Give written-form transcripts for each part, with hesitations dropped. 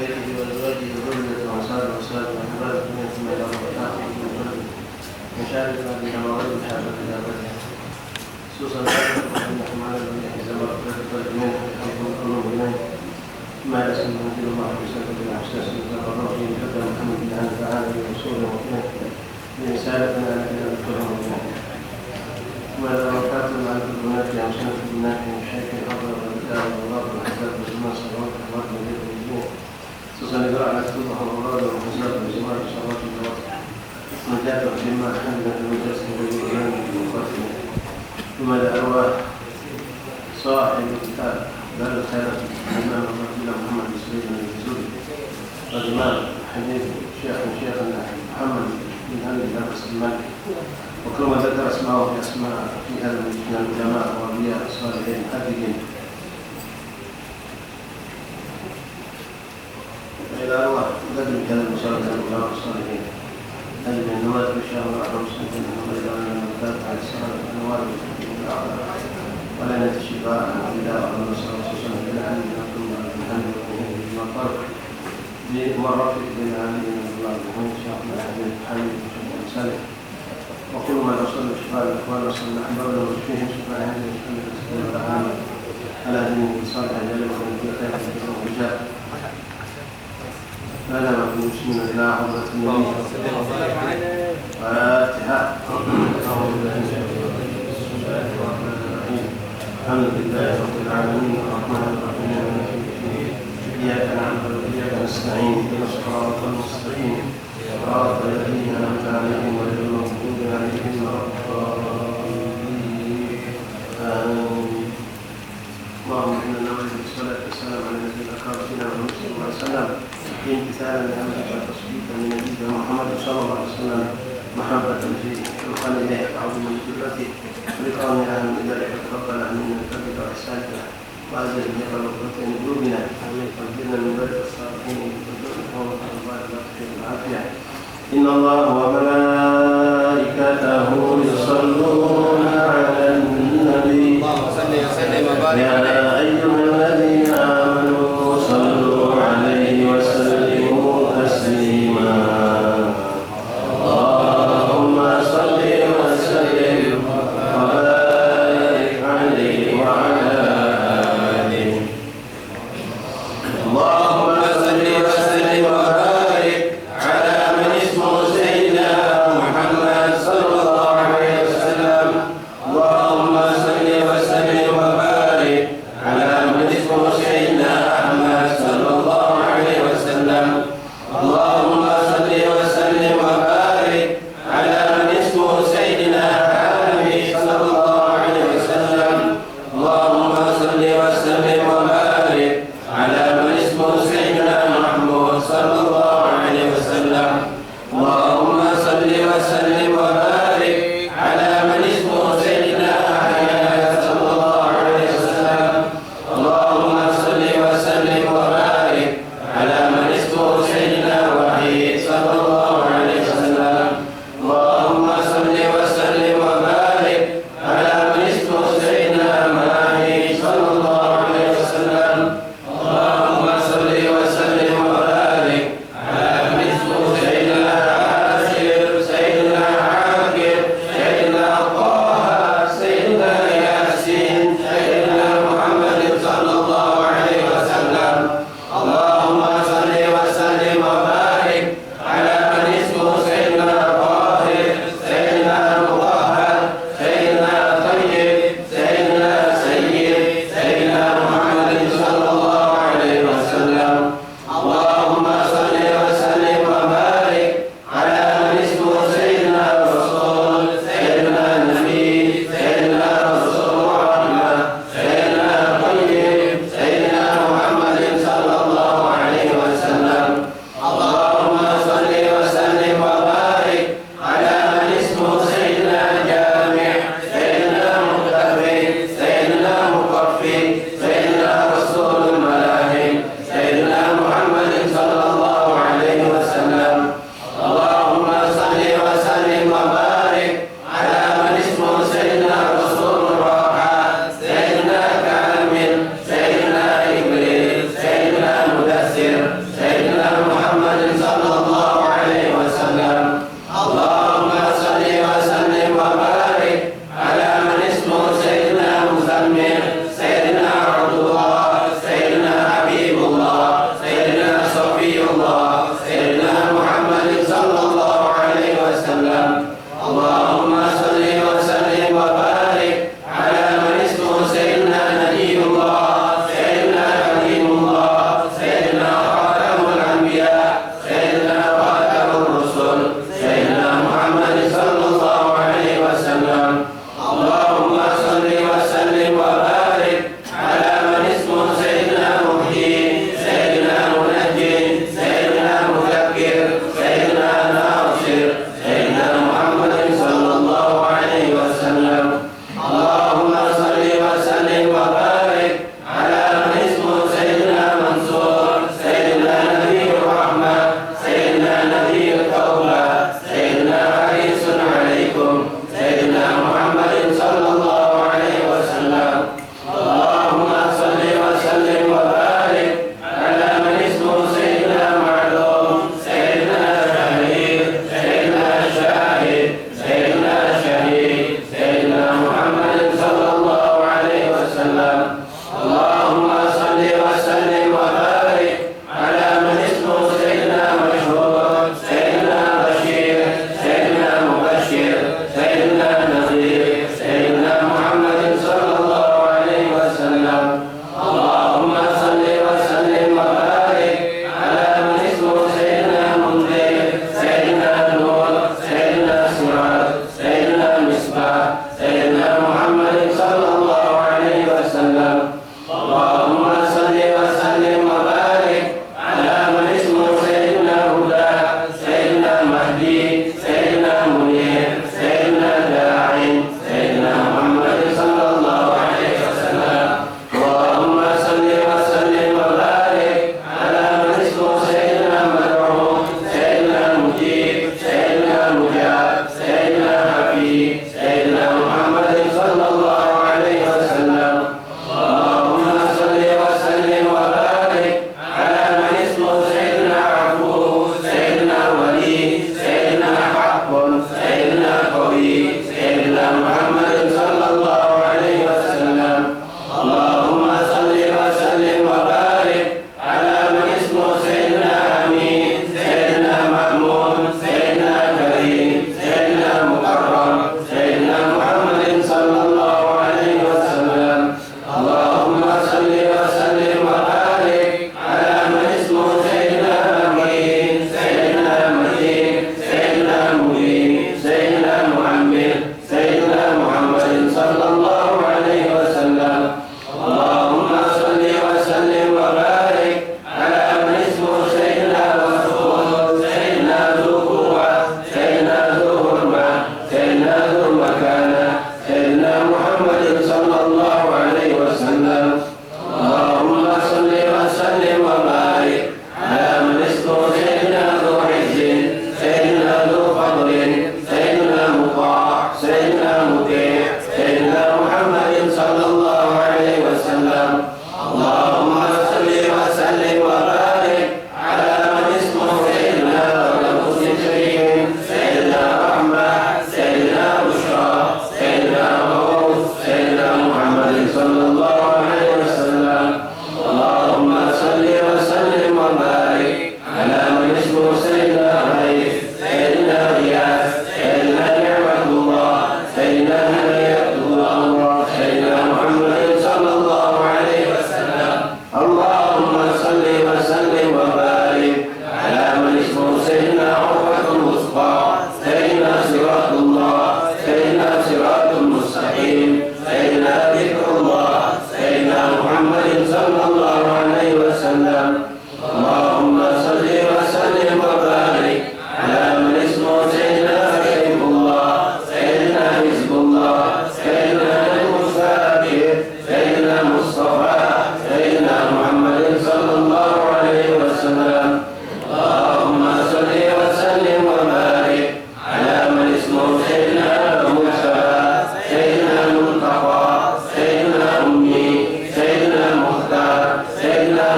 بيته وأزواجه وذريته وأصحابه وأصحابه وأحبابه ثم إلى ربه من شاء الذين مرضوا بحاجة إلى أبدا خصوصا أنكم على الذين زمر من قلوب إليه ما يسمى نبي الله بسبب الأحساس المتقرر في حتى محمد بن عبد تعالى ورسوله وكذا برسالتنا إلى الكرم وإذا رفعتم عن البنات عن سنة البنات من الشيخ الأفضل والكتاب والرب والحساب والزمان صلوات الحوات من ذلك الجميع خصوصا إذا أعلت الله والرب والحساب والزمان صلوات الحوات نجاة فيما حملنا في المجلس والإيمان بالمقاتلة ثم لأرواح صاحب الكتاب بل الخيرات الإمام الرجل محمد بن سليم الجزوري والإمام حبيب شيخنا محمد بن علي بن سلمان وكل ما ذكر اسماءه في اسماء في هذا من العلماء والأولياء الصالحين الحقيقين إلى أرواح بدل كذا المشاركة العلماء الصالحين هذه من نوادر الشهر والعرب سنة محمد إلى أن المكتاب على السلام والنوار ولنا الشفاء إلى أن نصر خصوصا إلى أن نقوم بالحمد والمطر بمرة بين عاملين الله بحمد شاء الله حمد وسلم وكل ما نصل شفاء الإخوان وصل أحبابنا وفيهم شفاء هذه الأسئلة على دين الصالح جل وعلا في خير الرجال هذا ما في مسلمين إلى حضرة النبي فاتحة الحمد لله رب العالمين الرحمن الرحيم إياك نعبد وإياك نستعين اهدنا الصراط المستقيم صراط الذين أنعمت عليهم غير المغضوب عليهم ولا الضالين آمين. اللهم إنا نعوذ بالصلاة والسلام على النبي الأكرم سيدنا محمد صلى الله عليه وسلم امتثالا لأمرك وتصديقا لنبينا محمد صلى الله عليه وسلم محبة في الخلق إليه وعظما لجرته ولقوم أهل بذلك تقبل منا بفضلك وإحسانك وأزل بك رغبة قلوبنا واجعلنا من بلد الصالحين وارزقنا الله والعافية. إن الله وملائكته يصلون على النبي يا أيها الذين آمنوا صلوا عليه وسلموا تسليما. اللهم صل وسلم وبارك عليه وعلى آله. اللهم صل وسلم وبارك على من اسمه سيدنا محمد صلى الله عليه وسلم. اللهم صل وسلم وبارك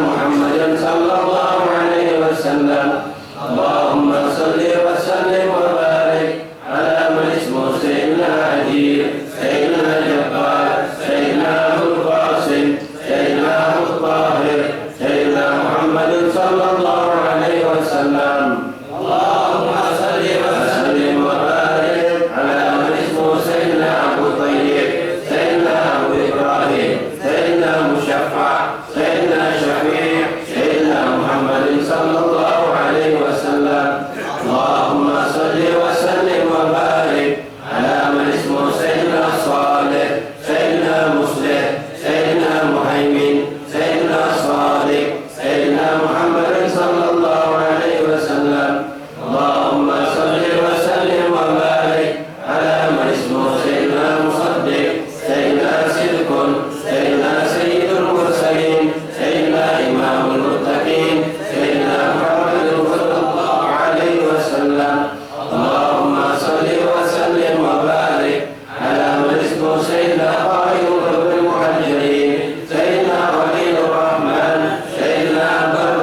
محمد صلى الله عليه وسلم. اللهم صل وسلم وبارك على من اسمه سيدنا عجيب، سيدنا جبار، سيدنا أبو القاسم، سيدنا أبو الطاهر، سيدنا محمد صلى الله عليه وسلم. اللهم صل وسلم وبارك على من اسمه سيدنا أبو طيب، سيدنا أبو إبراهيم، سيدنا مشفع، سيدنا شفيع، سيدنا محمد صلى الله عليه وسلم. اللهم صل وسلم وبارك على من اسمه سيدنا صالح، سيدنا مصلح، سيدنا مهيمن، سيدنا صادق، سيدنا محمد صلى الله عليه وسلم. اللهم صل وسلم وبارك على من اسمه سيدنا مصدق، سيدنا صدق، سيدنا سيد المرسلين، سيدنا إمام المتقين، سيدنا محمد صلى الله عليه وسلم. اللهم صل وسلم وبارك على من اسمه سيدنا قائد رب المهاجرين، سيدنا ولي الرحمن، سيدنا بر،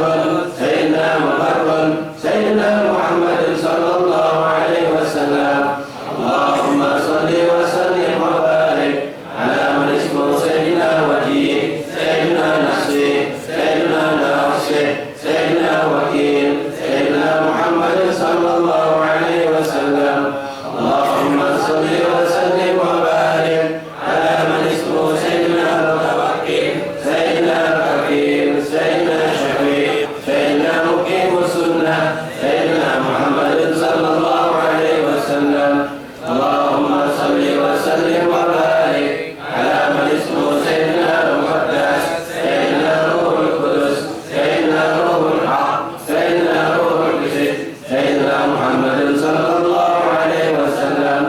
سيدنا مبر، سيدنا محمد صلى الله عليه وسلم. اللهم صل وسلم وبارك على من اسمه سيدنا وجيه، سيدنا نصير، سيدنا ناصر، سيدنا وكيل، سيدنا محمد صلى الله عليه وسلم. اللهم صل وسلم وبارك على من اسمه سيدنا المتوكل، سيدنا الكفيل، سيدنا شفيع، سيدنا مقيم السنة، سيدنا محمد صلى الله عليه وسلم. اللهم صل وسلم وبارك على من اسمه سيدنا المقدس، سيدنا روح القدس، سيدنا روح الحق، سيدنا روح القدس، سيدنا محمد صلى الله عليه وسلم.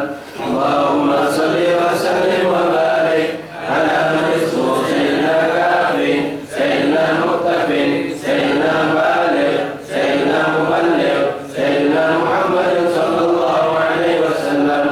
اللهم صل وسلم وبارك على من اسمه سيدنا كافي، سيدنا مقتفي، سيدنا بالغ، سيدنا مبلغ، سيدنا محمد صلى الله عليه وسلم.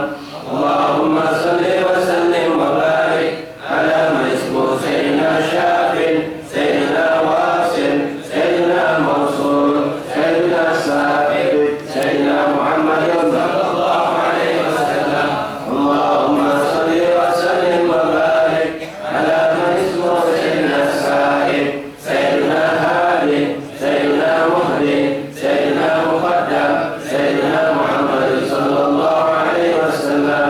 اللهم صل وسلم وبارك على من اسمه سيدنا شافي، سيدنا واصل، سيدنا موصول، سيدنا سائب، سيدنا محمد صلى الله عليه وسلم. اللهم صل وسلم وبارك على من اسمه سيدنا سائب، سيدنا هادي، سيدنا مهدي، سيدنا مقدم، سيدنا محمد صلى الله عليه وسلم.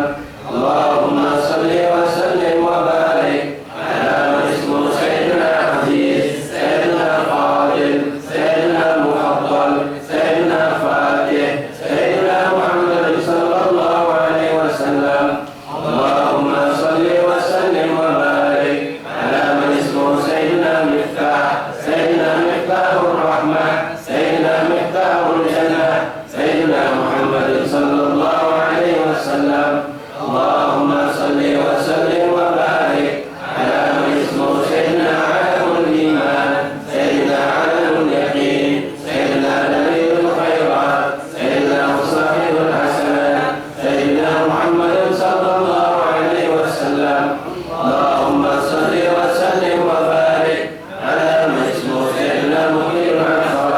اللهم صل وسلم وبارك على من اسمه سيدنا عزيز، سيدنا فاضل، سيدنا مفضل، سيدنا فاتح، سيدنا محمد صلى الله عليه وسلم. اللهم صل وسلم وبارك على من اسمه سيدنا مفتاح، سيدنا مفتاح الرحمة، سيدنا مفتاح الجنة، سيدنا محمد صلى الله عليه وسلم. اللهم صل وسلم وبارك على من اسمه سيدنا عالم الإيمان، سيدنا عالم اليقين، سيدنا دليل الخيرات، سيدنا صاحب الحسنات، سيدنا محمد صلى الله عليه وسلم. اللهم صل وسلم وبارك على من اسمه سيدنا مقيم العثرات،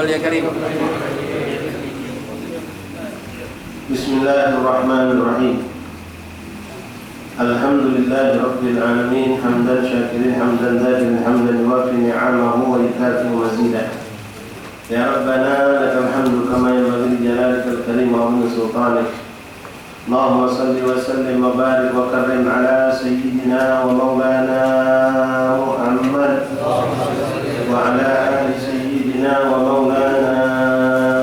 تفضل يا كريم. بسم الله الرحمن الرحيم. الحمد لله رب العالمين حمدا شاكرين حمدا ذاكرين حمدا يوافي نعمه ويكافئ مزيدا. يا ربنا لك الحمد كما ينبغي لجلالك الكريم وعظيم سلطانك. اللهم صل وسلم وبارك وكرم على سيدنا ومولانا محمد وعلى آل سيدنا ومولانا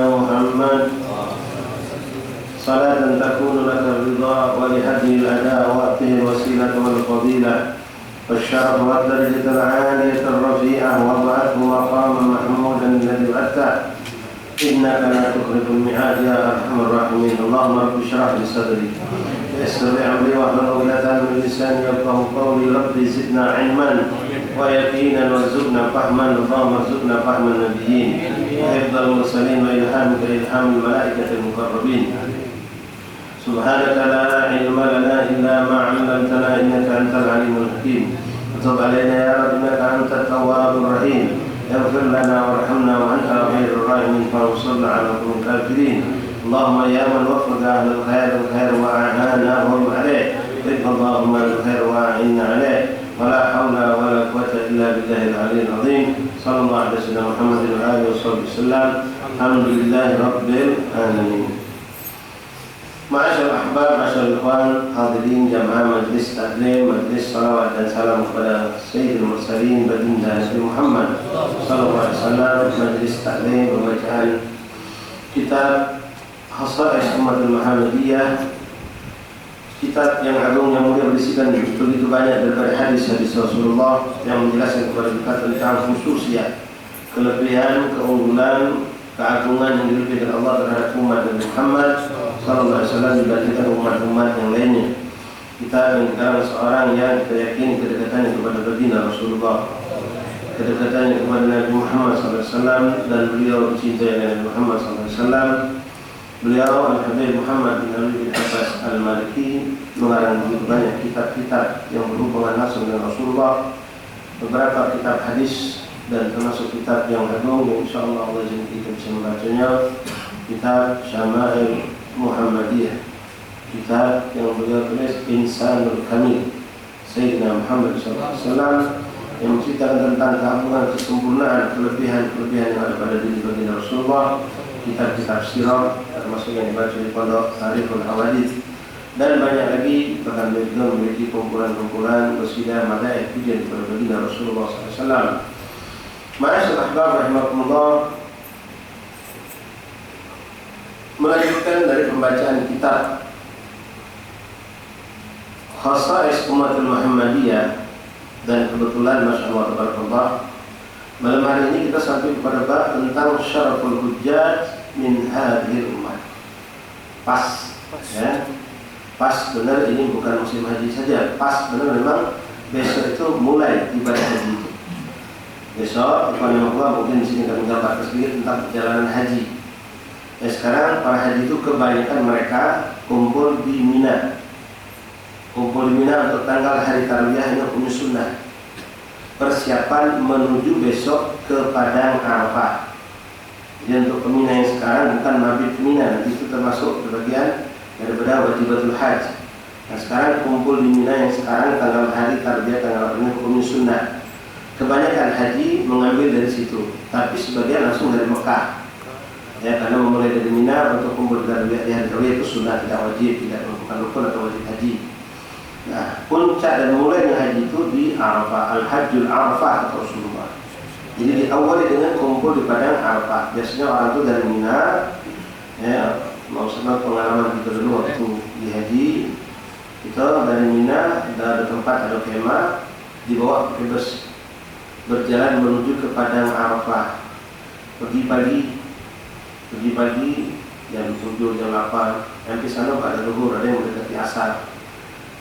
محمد صلاة تكون لك الرضا ولهدي الأداء وأعطه الوسيلة والفضيلة والشرف والدرجة العالية الرفيعة وابعثه مقاما محمودا الذي وعدته إنك لا تخلف الميعاد يا أرحم الراحمين. اللهم رب اشرح لي صدري ويسر لي أمري واحلل عقدة من لساني يفقهوا قولي. رب زدنا علما ويقينا وارزقنا فهما. اللهم ارزقنا فهم النبيين وحفظ المرسلين وإلهامك إلهام الملائكة المقربين. سبحانك لا علم لنا إلا ما علمتنا إنك أنت العليم الحكيم. وتب علينا يا رب إنك أنت التواب الرحيم. اغفر لنا وارحمنا وأنت خير الراحمين فانصرنا على القوم الكافرين. اللهم يا من وفق أهل الخير وأعانهم عليه ارض اللهم الخير وأعنا عليه. ولا حول ولا قوة إلا بالله العلي العظيم. صلى الله على سيدنا محمد وآله وصحبه وسلم. الحمد لله رب العالمين. Ma'asyar ahbab, ma'asyar ikhwan, hadirin jamaah majlis taklim, majlis salawat dan salam kepada Sayyidul Mursalin baginda Nabi Muhammad sallallahu alaihi wasallam, majlis taklim pembacaan kitab Khasa'is Ummatul Muhammadiyah, kitab yang agung yang mulia berisikan begitu banyak daripada hadis-hadis Rasulullah yang menjelaskan kepada kita tentang khususiyat, kelebihan, keunggulan, keagungan yang diberikan Allah terhadap umat Nabi Muhammad sallallahu alaihi wasallam dibandingkan umat-umat yang lainnya. Kita adalah seorang yang kita yakini kedekatannya kepada baginda Rasulullah, kedekatannya kepada Nabi Muhammad sallallahu alaihi wasallam, dan beliau dicintai oleh Nabi Muhammad sallallahu alaihi wasallam. Beliau Al-Habib Muhammad bin Ali bin Abbas Al-Maliki mengarang begitu banyak kitab-kitab yang berhubungan langsung dengan Rasulullah, beberapa kitab hadis dan termasuk kitab yang agung yang insyaallah Allah jadikan kita bisa membacanya, kitab Syama'il Muhammadiyah, kitab yang beliau tulis Insanul Kamil Sayyidina Muhammad SAW, yang menceritakan tentang keagungan, kesempurnaan, kelebihan-kelebihan yang ada pada diri baginda Rasulullah, kitab-kitab sirah termasuk yang dibaca di pondok Tarikhul Hawadith, dan banyak lagi. Bahkan beliau memiliki kumpulan-kumpulan qasidah madaih pujian kepada baginda Rasulullah SAW. Ma'asyar ahbab rahimakumullah, melanjutkan dari pembacaan kitab Khasa'is Ummatul Muhammadiyah, dan kebetulan Masya Allah tabarakallah malam hari ini kita sampai kepada bab tentang syaraful hujjaj min hadhil ummah. Pas ya, pas benar, ini bukan musim haji saja, pas benar memang besok itu mulai ibadah haji itu. Besok Allah mungkin di sini kami gambarkan sedikit tentang perjalanan haji. Sekarang para haji itu kebanyakan mereka kumpul di Mina. Kumpul di Mina untuk tanggal hari tarwiyahnya sunnah. Persiapan menuju besok ke Padang Arafah. Jadi untuk ke Mina yang sekarang bukan mabit Mina, nanti itu termasuk bagian daripada wajibatul haji. Nah sekarang kumpul di Mina yang sekarang tanggal hari tarwiyah, tanggal hari sunnah. Kebanyakan haji mengambil dari situ, tapi sebagian langsung dari Mekah. Ya, karena memulai dari Mina untuk kumpul di hari tarwiyah itu sunnah, tidak wajib, tidak merupakan rukun atau wajib haji. Nah, puncak dan mulainya haji itu di Arafah, Al-Hajjul Arafah kata Rasulullah. Jadi diawali dengan kumpul di Padang Arafah. Biasanya orang itu dari Mina, ya, mau sama pengalaman kita dulu waktu di haji, kita dari Mina ada tempat, ada kemah, dibawa pakai bus, berjalan menuju ke Padang Arafah. Pergi pagi jam 7, jam 8, sampai sana pada zuhur, ada yang mendekati asar.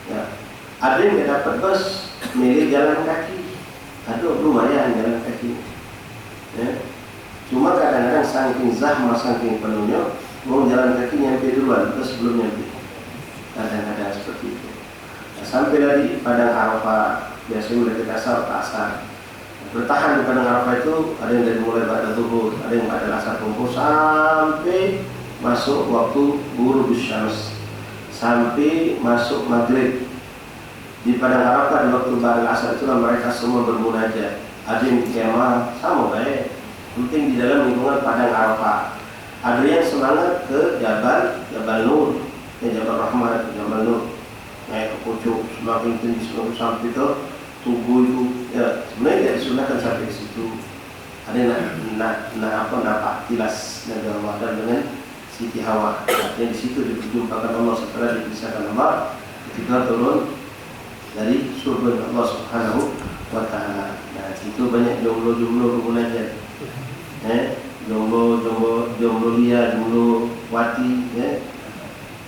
Ya. Ada yang tidak dapat bus, milih jalan kaki. Aduh, lumayan jalan kaki. Ya. Cuma kadang-kadang saking zahmah, saking penuhnya, mau jalan kaki nyampe duluan, bus belum nyampe. Kadang-kadang seperti itu. Nah, sampai dari Padang Arafah, biasanya mendekati asar. Bertahan di padang Arafah itu ada yang dari mulai ba'da zuhur, ada yang ba'da asar kumpul sampai masuk waktu ghurubus syams, sampai masuk maghrib. Di padang Arafah di waktu ba'da asar itulah mereka semua bermunajat. Ada yang di kemah sama baik, penting di dalam lingkungan padang Arafah. Ada yang semangat ke Jabal Nur, ke Jabal Rahmat, Jabal Nur, naik ke pucuk semakin tinggi semakin sampai ke tubuh itu. Ya sebenarnya tidak disunahkan sampai ke situ. Ada napak tilas Nabi Allah dan dengan Siti Hawa. Artinya di situ dijumpakan Allah setelah dipisahkan Allah ketika turun dari surga Allah Subhanahu wa Ta'ala. Nah, itu banyak jomblo-jomblo bermunajat. Jomblo lia, jomblo wati,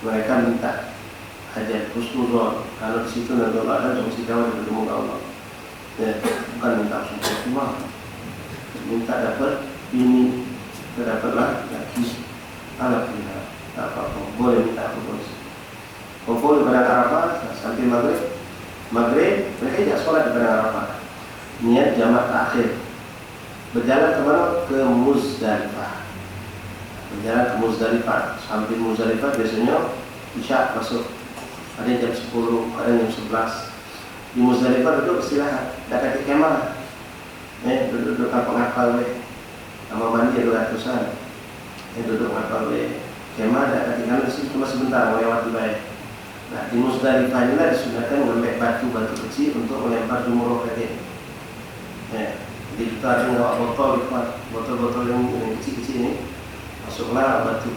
mereka minta hajat husnuzon. Kalau di situ nanti Allah ada mesti jauh dari ketemu Allah. Bukan minta sumpah cuma minta dapat ini, dapatlah lagi. Alhamdulillah, tak apa-apa, boleh minta apa boleh. Kumpul di padang Arafah sampai maghrib mereka tidak sholat di padang Arafah. Niat jamak takhir. Berjalan ke mana? Ke Muzdalifah. Berjalan ke Muzdalifah. Sampai Muzdalifah biasanya Isya masuk. Ada jam 10, ada jam 11. Di Muzdalifah duduk istirahat. Dah kaki kemah. Duduk ngapal we. Sama mandi ada ratusan. Duduk ngapal we. Kemah dah kaki kanan sini cuma sebentar melewati baik. Nah di Muzdalifah inilah disunahkan mengambil batu-batu kecil untuk melempar jumroh kaki. Jadi kita ada ngawak botol yang kecil-kecil ini masuklah batu.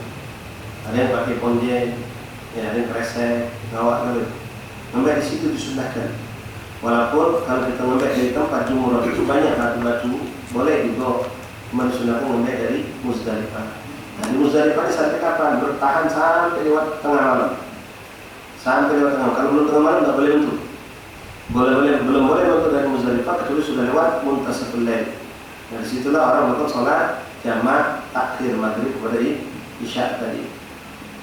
Ada yang pakai ponjen, ada yang kresek, ngawak dulu. Ngambil di situ disunahkan. Walaupun kalau kita ngambil dari tempat jumroh itu banyak batu-batu, boleh juga. Cuma disunahkan ngambil dari Muzdalifah. Nah di Muzdalifah ini sampai kapan? Bertahan sampai lewat tengah malam. Sampai lewat tengah malam. Kalau belum tengah malam tak boleh untuk. Belum boleh untuk dari Muzdalifah kecuali sudah lewat muntasaful lail. Dari situlah orang melakukan sholat jamak takhir maghrib kepada isya tadi.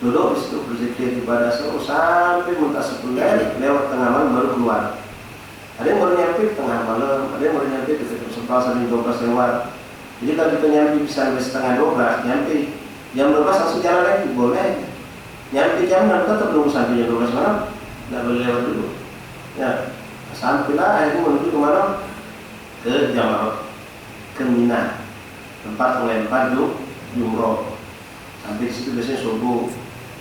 Dulu di situ berzikir ibadah seluruh sampai muntasaful lail, lewat tengah malam baru keluar. Ada yang baru nyampe tengah malam, ada yang baru nyampe ketika 11 sampai 12 lewat. Jadi kalau kita nyampe bisa sampai setengah 12, nyampe jam 12 langsung jalan lagi boleh. Nyampe jam 6 tetap belum sampai jam 12 malam, tidak boleh lewat dulu. Ya. Sampailah akhirnya menuju ke mana? Ke Jamarot, ke Mina, tempat melempar jumroh. Sampai situ biasanya subuh,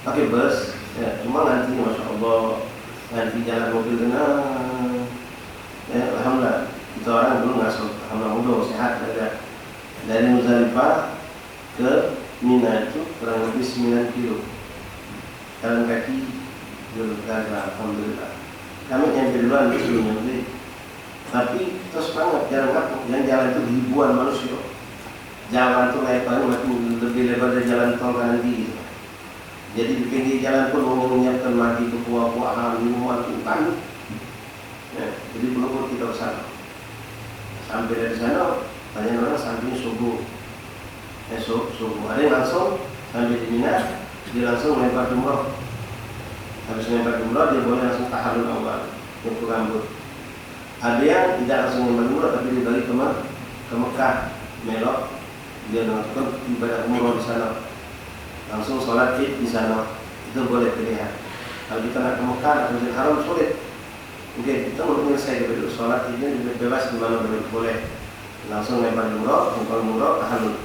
pakai bus. Ya, cuma nanti masya Allah, nanti jalan mobil alhamdulillah kita orang dulu ngasih, alhamdulillah mudah sehat ada. Dari Muzdalifah ke Mina itu kurang lebih 9 kilo. Jalan kaki dulu, alhamdulillah. Kami nyampe duluan sebelum nyampe. Tapi terus banget jalan itu ribuan manusia. Jalan itu lebarnya makin lebih lebar dari jalan tol kanan kiri. Jadi di pinggir jalan pun mau menyiapkan mati ke buah-buahan, minuman, makan. Jadi belum kita kesana. Sampai dari sana banyak orang sampai subuh. Subuh. Ada yang langsung sampai di Mina, dia langsung melempar jumroh. Habis melempar jumroh dia boleh langsung tahallul awal, nyukur rambut. Ada yang tidak langsung melempar jumroh tapi dia balik ke Mekah, melok, dia melakukan ibadah umroh di sana, langsung sholat id di sana, itu boleh pilihan. Kalau kita nak ke Mekah atau Masjidil Haram sulit. Oke, kita mau menyelesaikan dulu sholat idnya bebas di mana boleh. Langsung melempar jumroh, tahallul.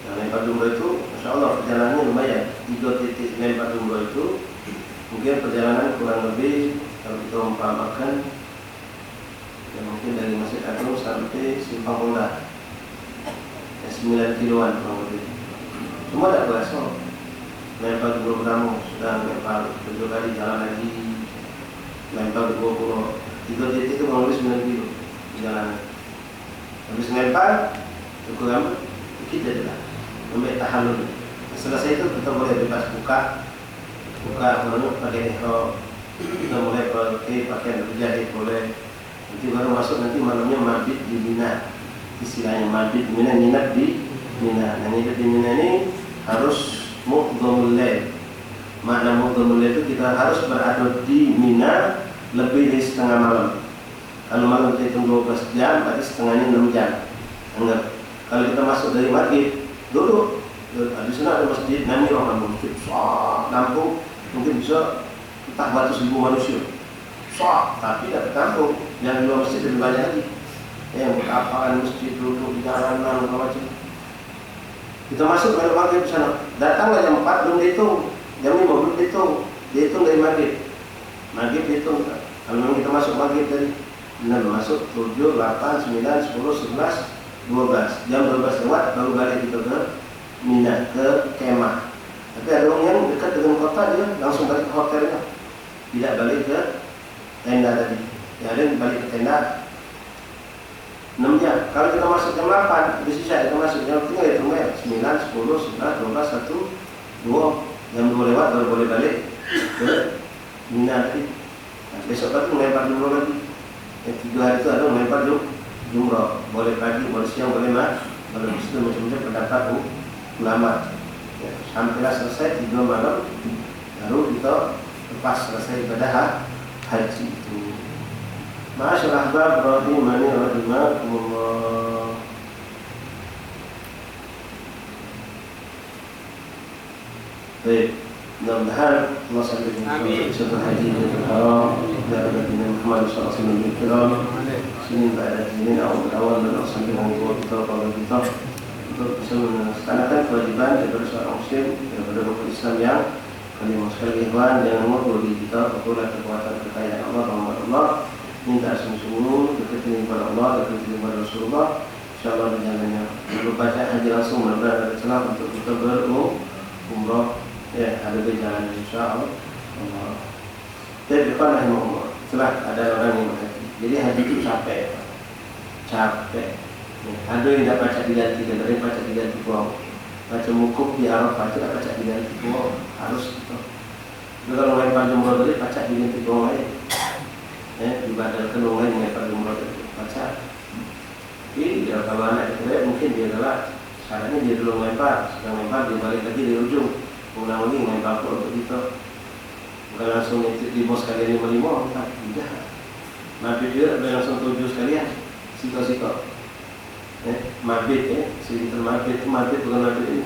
Nah, lempar jumroh itu, masya Allah perjalanannya lumayan. 3 titik lempar jumroh itu mungkin perjalanan kurang lebih kalau kita umpamakan ya mungkin dari Masjid Agung sampai Simpang Honda 9 kiloan kurang lebih. Cuma tidak berasa lempar jumroh kamu sudah lempar 7 kali jalan lagi lempar 20 3 titik itu kurang lebih 9 kilo jalan. Habis lempar kurang kita adalah ambil tahallul. Selesai itu kita boleh bebas buka pakai ihram, kita mulai pakai pakaian berjahit boleh. Nanti baru masuk nanti malamnya mabit di Mina. Istilahnya mabit di Mina, nginap di Mina. Nah nginap di Mina ini harus muqdhamul lail. Makna muqdhamul lail itu kita harus berada di Mina lebih dari setengah malam. Kalau malam kita hitung 12 jam, berarti setengahnya 6 jam. Anggap, kalau kita masuk dari maghrib, duduk. Di sana ada masjid, Nami orang masjid, nampung, mungkin bisa entah 100.000 manusia. Tapi tidak tertampung. Yang di luar masjid lebih banyak lagi. Yang berapaan masjid, duduk di jalanan, macam. Kita masuk dari maghrib di sana. Datanglah jam 4 belum dihitung, jam 5 belum dihitung. Dihitung dari maghrib. Maghrib dihitung. Kalau memang kita masuk maghrib tadi, benar masuk 7, 8, 9, 10, 11, 12. Jam 12 lewat baru balik kita ke Mina, ke kemah. Tapi ada orang yang dekat dengan kota dia langsung balik ke hotelnya. Tidak balik ke tenda tadi. Yang ada balik ke tenda 6 jam. Kalau kita masuk jam 8, di sisa kita masuk jam 3 itu 9, 10, 11, 12, 1, 2. Jam 2 lewat baru boleh balik ke Mina tadi. Nah, besok lagi melempar jumroh lagi. Yang 3 hari itu ada melempar jumroh. Boleh pagi, boleh siang, boleh malam. Boleh itu macam-macam pendapat ulama. Ya, sampailah selesai 3 malam, baru kita lepas selesai ibadah haji itu. Ma'asyarul ahbab rahimani rahimakumullah. Baik, mudah-mudahan Allah sampaikan kita haji yang haram dari Nabi Muhammad SAW. Sini pada sini awal dan sampaikan kita kepada kita untuk bisa melaksanakan kewajiban daripada seorang muslim, daripada rukun Islam yang kami sekali ikhwan jangan lupa bagi kita kepada kekuatan kekayaan Allah, rahmat Allah, minta sungguh-sungguh dekat kepada Allah, dekat kepada Rasulullah. InsyaAllah berjalannya. Kalau baca haji langsung mudah-mudahan ada celah untuk kita berumrah. Ya, ada berjalan insyaAllah. Tapi rahimahullah, setelah ada orang yang berhaji. Jadi haji itu capek. Ada yang tidak baca diganti, ada yang baca diganti pulau. Baca mukuf di Arafah tidak baca diganti pulau, harus gitu. Jadi kalau melempar jumroh tadi baca diganti pulau lain. Dibadalkan orang lain melempar jumroh tadi baca. Jadi kalau anak itu mungkin dia adalah caranya dia dulu melempar, sedang melempar dia balik lagi di ujung, ulang lagi melempar pulau untuk itu. Bukan langsung di bos kalian 5-5, tidak. Mabit juga langsung 7 sekalian, siko-siko. Mabit sekitar mabit itu mabit bukan mabit ini.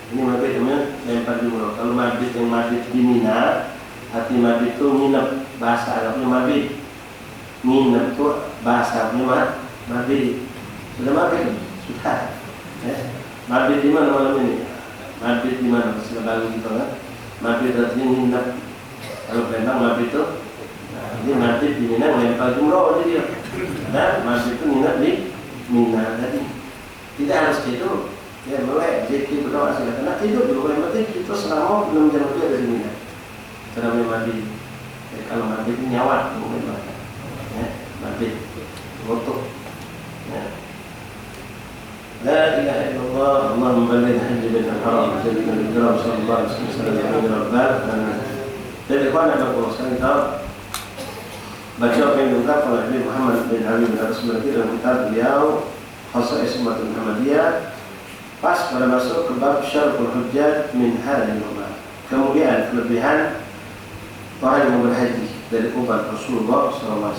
Ini mabit namanya lempar jumroh. Kalau mabit yang mabit di Mina, arti mabit itu nginep, bahasa Arabnya mabit. Nginep itu bahasa Arabnya mabit. Sudah mabit? Sudah. Mabit di mana malam ini? Mabit di mana? Sudah bagi kita kan? Mabit artinya nginep. Kalau memang mabit itu, ini mabit di Mina lempar jumroh jadi dia. Dan mabit itu nginep di Mina tadi. Tidak harus tidur. Ya boleh zikir berdoa silakan. Nah, tidur juga yang penting kita selama 6 jam lebih ada di Mina. Selama mandi. Kalau mandi itu nyawa mungkin banyak. Mandi untuk. La ilaha illallah Allahumma balligh haji bil haram sayyidina al-kiram sallallahu alaihi wasallam. Jadi kalau ada urusan kita baca apa yang diungkap oleh Nabi Muhammad bin Ali bin Rasulullah dalam kitab beliau Khasa'is Umat Muhammadiyah, pas pada masuk ke bab Syarhul Hujjat min Hadhihi Ummah, kemuliaan kelebihan orang yang berhaji dari umat Rasulullah SAW.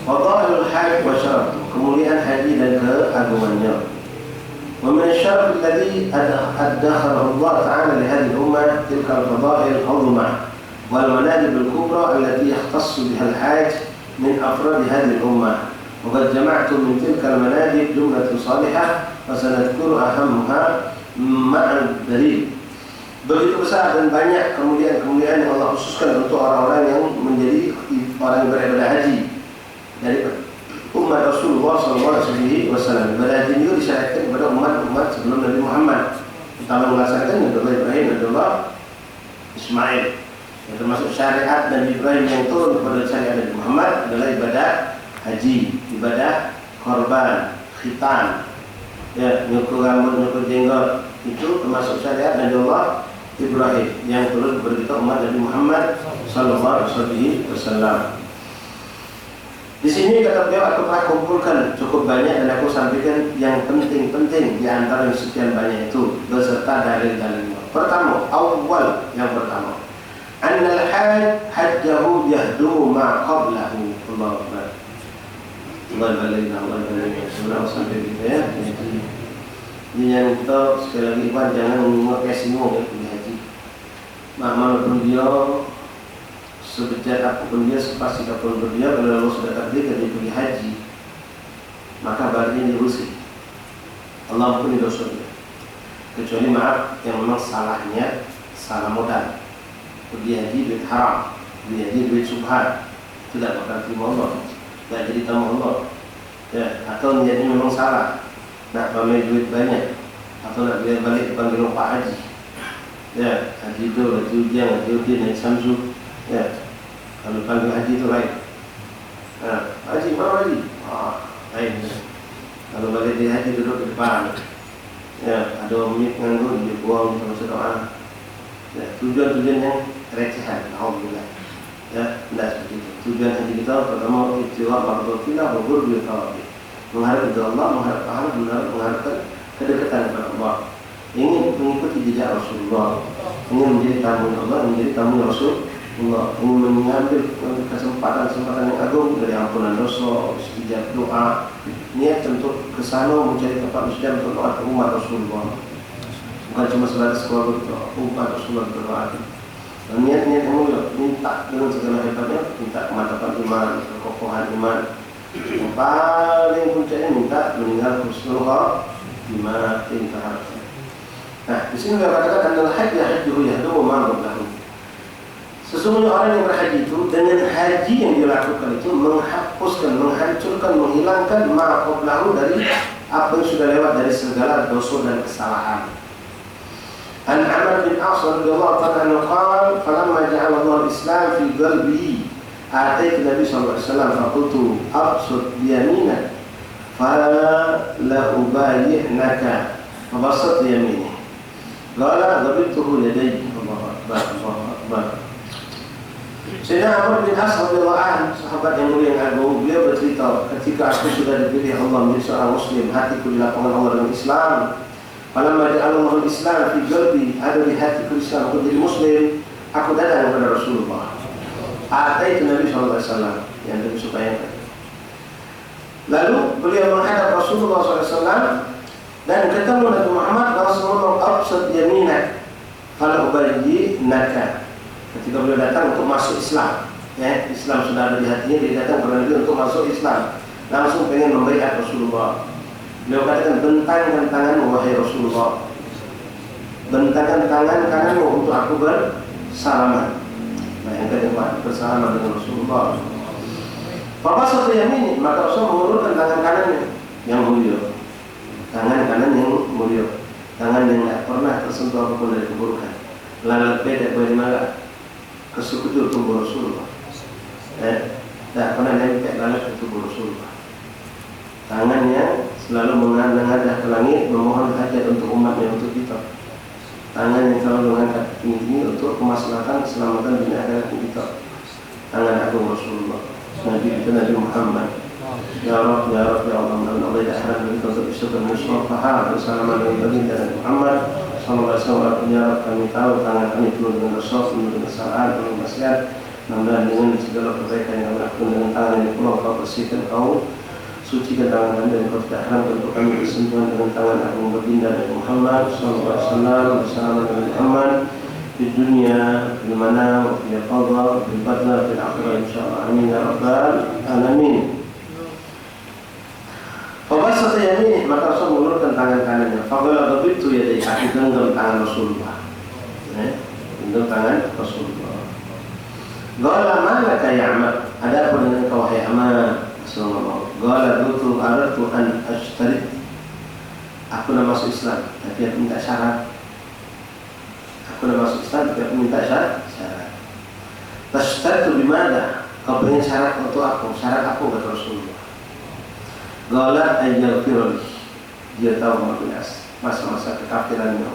Fadailul hajj wa syaraf, kemuliaan haji dan keagungannya. Wa min asy-syaraf alladhi adkhalahu Allah Ta'ala li hadhihi al-ummah tilka al-fadail al-'azimah wal manaqib al-kubra allati yakhtassu biha al-hajj min afrad hadhihi al-ummah. Wa qad jama'tu min tilka al-manaqib jumlatan salihah wa sanadhkuru ahammaha ma'al dalil. Begitu besar dan banyak kemuliaan-kemuliaan yang Allah khususkan untuk orang-orang yang menjadi orang yang beribadah haji dari umat Rasulullah SAW. Ibadah haji juga disyariatkan kepada umat-umat sebelum Nabi Muhammad. Pertama melaksanakan adalah Ibrahim, adalah Ismail. Yang termasuk syariat Nabi Ibrahim yang turun kepada syariat Nabi Muhammad adalah ibadah haji, ibadah korban, khitan, ya, nyukur rambut, nyukur jenggot, itu termasuk syariat Nabi Allah Ibrahim yang turun kepada kita umat Nabi Muhammad SAW. Di sini kata beliau, aku telah kumpulkan cukup banyak dan aku sampaikan yang penting-penting di antara sekian banyak itu beserta dalil-dalilnya. Pertama, awal yang pertama, annal hajj hajjahu yahdu ma qablahu. Allahu Akbar. Allah balik sebenarnya sampai gitu ya. Jadi yang kita sekali lagi Iwan jangan ngekesimu ya pergi haji. Walaupun dia sebejat apapun dia, sepasti apapun dia, kalau Allah sudah takdirkan dia pergi haji, maka baliknya diurusi. Allah ampuni dosa dia. Kecuali maaf yang memang salahnya salah modal. Pergi haji duit haram, pergi haji duit subhan, tidak bakal terima Allah, tidak jadi tamu Allah. Ya, atau niatnya memang salah, nak pamer duit banyak, atau nak biar balik dipanggil Pak Haji. Ya, haji itu, haji ujian, haji ujian, haji Samsu. Ya, kalau panggil haji itu lain. Nah, haji, mana haji? Lain. Kalau balik di haji duduk di depan. Ya, ada minyak nganggur, dia buang sama sedoa. Ya, tujuan-tujuan yang recehan, alhamdulillah. Ya, tidak seperti itu. Tujuan haji kita pertama ittiba mardatillah wa ghurbil thawabi. Mengharap ridha Allah, mengharap pahala, mengharapkan kedekatan kepada Allah. Ingin mengikuti jejak Rasulullah, ingin menjadi tamu Allah, menjadi tamu Rasulullah, ingin mengambil kesempatan yang agung dari ampunan dosa, istijabah doa, niat untuk kesana mencari tempat muslim untuk doa umat Rasulullah. Bukan cuma sebatas keluarga umat Rasulullah berdoa. Dan niat-niat yang mulia, minta dengan segala hebatnya, minta kemantapan iman, kekokohan iman. Yang paling puncaknya minta meninggal husnul khotimah, ini kita harapkan. Nah, di sini kita katakan adalah haji yahdu ma qablahu. Sesungguhnya orang yang berhaji itu dengan haji yang dilakukan itu menghapuskan, menghancurkan, menghilangkan ma qablahu dari apa yang sudah lewat dari segala dosa dan kesalahan. An Amr bin As radhiyallahu ta'ala anhu qala falamma ja'ala Allah al-Islam fi qalbi ataitu Nabi sallallahu alaihi wasallam faqultu absut biyaminak fala ubayyinaka fabasat yaminih qala ghabituhu yadayhi Allahu akbar. Sayyidina Amr bin As radhiyallahu anhu, sahabat yang mulia yang agung, beliau bercerita, ketika aku sudah dipilih Allah menjadi seorang muslim, hatiku di lapangan Allah dengan Islam. Falamma ja'ala Allah al-Islam fi qalbi, ada di hatiku Islam, aku jadi muslim, aku datang kepada Rasulullah. Ataitu Nabi sallallahu alaihi wasallam, yang Nabi supaya. Lalu beliau menghadap Rasulullah sallallahu alaihi wasallam dan ketemu Nabi Muhammad, Rasulullah absat yaminak fala ubayyinaka. Ketika beliau datang untuk masuk Islam, ya, Islam sudah ada di hatinya, dia datang kepada Nabi untuk masuk Islam, langsung pengen membaiat Rasulullah. Beliau katakan, bentangkan tanganmu wahai Rasulullah, bentangkan tangan kananmu untuk aku bersalaman. Bayangkan yang bersalaman dengan Rasulullah. Bapak satu yamini, maka Rasul mengulurkan tangan kanannya yang mulia, tangan kanan yang mulia, tangan yang tidak pernah tersentuh apapun dari keburukan. Lalat beda bagaimana kesekutu tubuh Rasulullah. Tidak pernah nempel lalat ke tubuh Rasulullah. Tangannya selalu mengadah ke langit, memohon hajat untuk umatnya, untuk kita. Tangan yang selalu mengangkat tinggi untuk kemaslahatan, keselamatan dunia akhirat kita. Tangan agung Rasulullah, Nabi kita Nabi Muhammad. Ya Rabb, ya Rabb, ya Allah, Allah tidak harap kita untuk bisa bermusyafaah bersama dengan baginda Nabi Muhammad sallallahu alaihi wasallam. Ya Rabb, kami tahu tangan kami penuh dengan dosa, penuh dengan kesalahan, penuh dengan maksiat. Namun dengan segala kebaikan yang lakukan dengan tangan yang penuh, kau bersihkan, kau sucikan tangan kami dan kau tidak haramkan untuk kami bersentuhan dengan tangan agung baginda Nabi Muhammad sallallahu alaihi wasallam bersama dengan aman di dunia, di mana di qadha, di badla, di akhirah insyaallah. Amin ya rabbal alamin. Fabasata yaminih, maka Rasul mengulurkan tangan kanannya. Faqala qabiltu yadayhi, aku genggam tangan Rasulullah. Genggam tangan Rasulullah. Qala malaka ya Amr, ada apa dengan kau wahai Amr? Rasulullah. Qala dutu aratu an ashtarit. Aku nak masuk Islam, tapi aku minta syarat. Aku nak masuk Islam, tapi aku minta syarat. Tashtaritu bimana? Kau pengen syarat untuk aku? Syarat aku kata Rasulullah. Qala ayyafirli. Dia tahu masa-masa kekafirannya,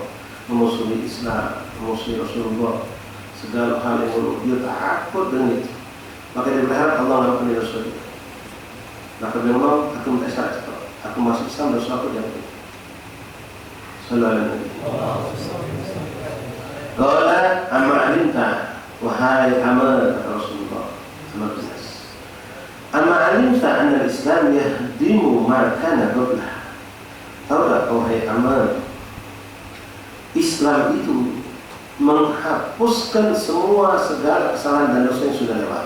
memusuhi Islam, memusuhi Rasulullah, segala hal yang buruk. Dia takut dengan itu. Maka dia berharap Allah mengampuni dosa dia. Maka dia ngomong, aku minta syarat. Aku masuk Islam, dosa aku jangan. Sallallahu alaihi wasallam. Qala amma alimta, wahai Amr, kata Rasulullah. Amma alimta anna al-Islam yahdimu ma kana qablah. Tahu tak wahai amal, Islam itu menghapuskan semua segala kesalahan dan dosa yang sudah lewat.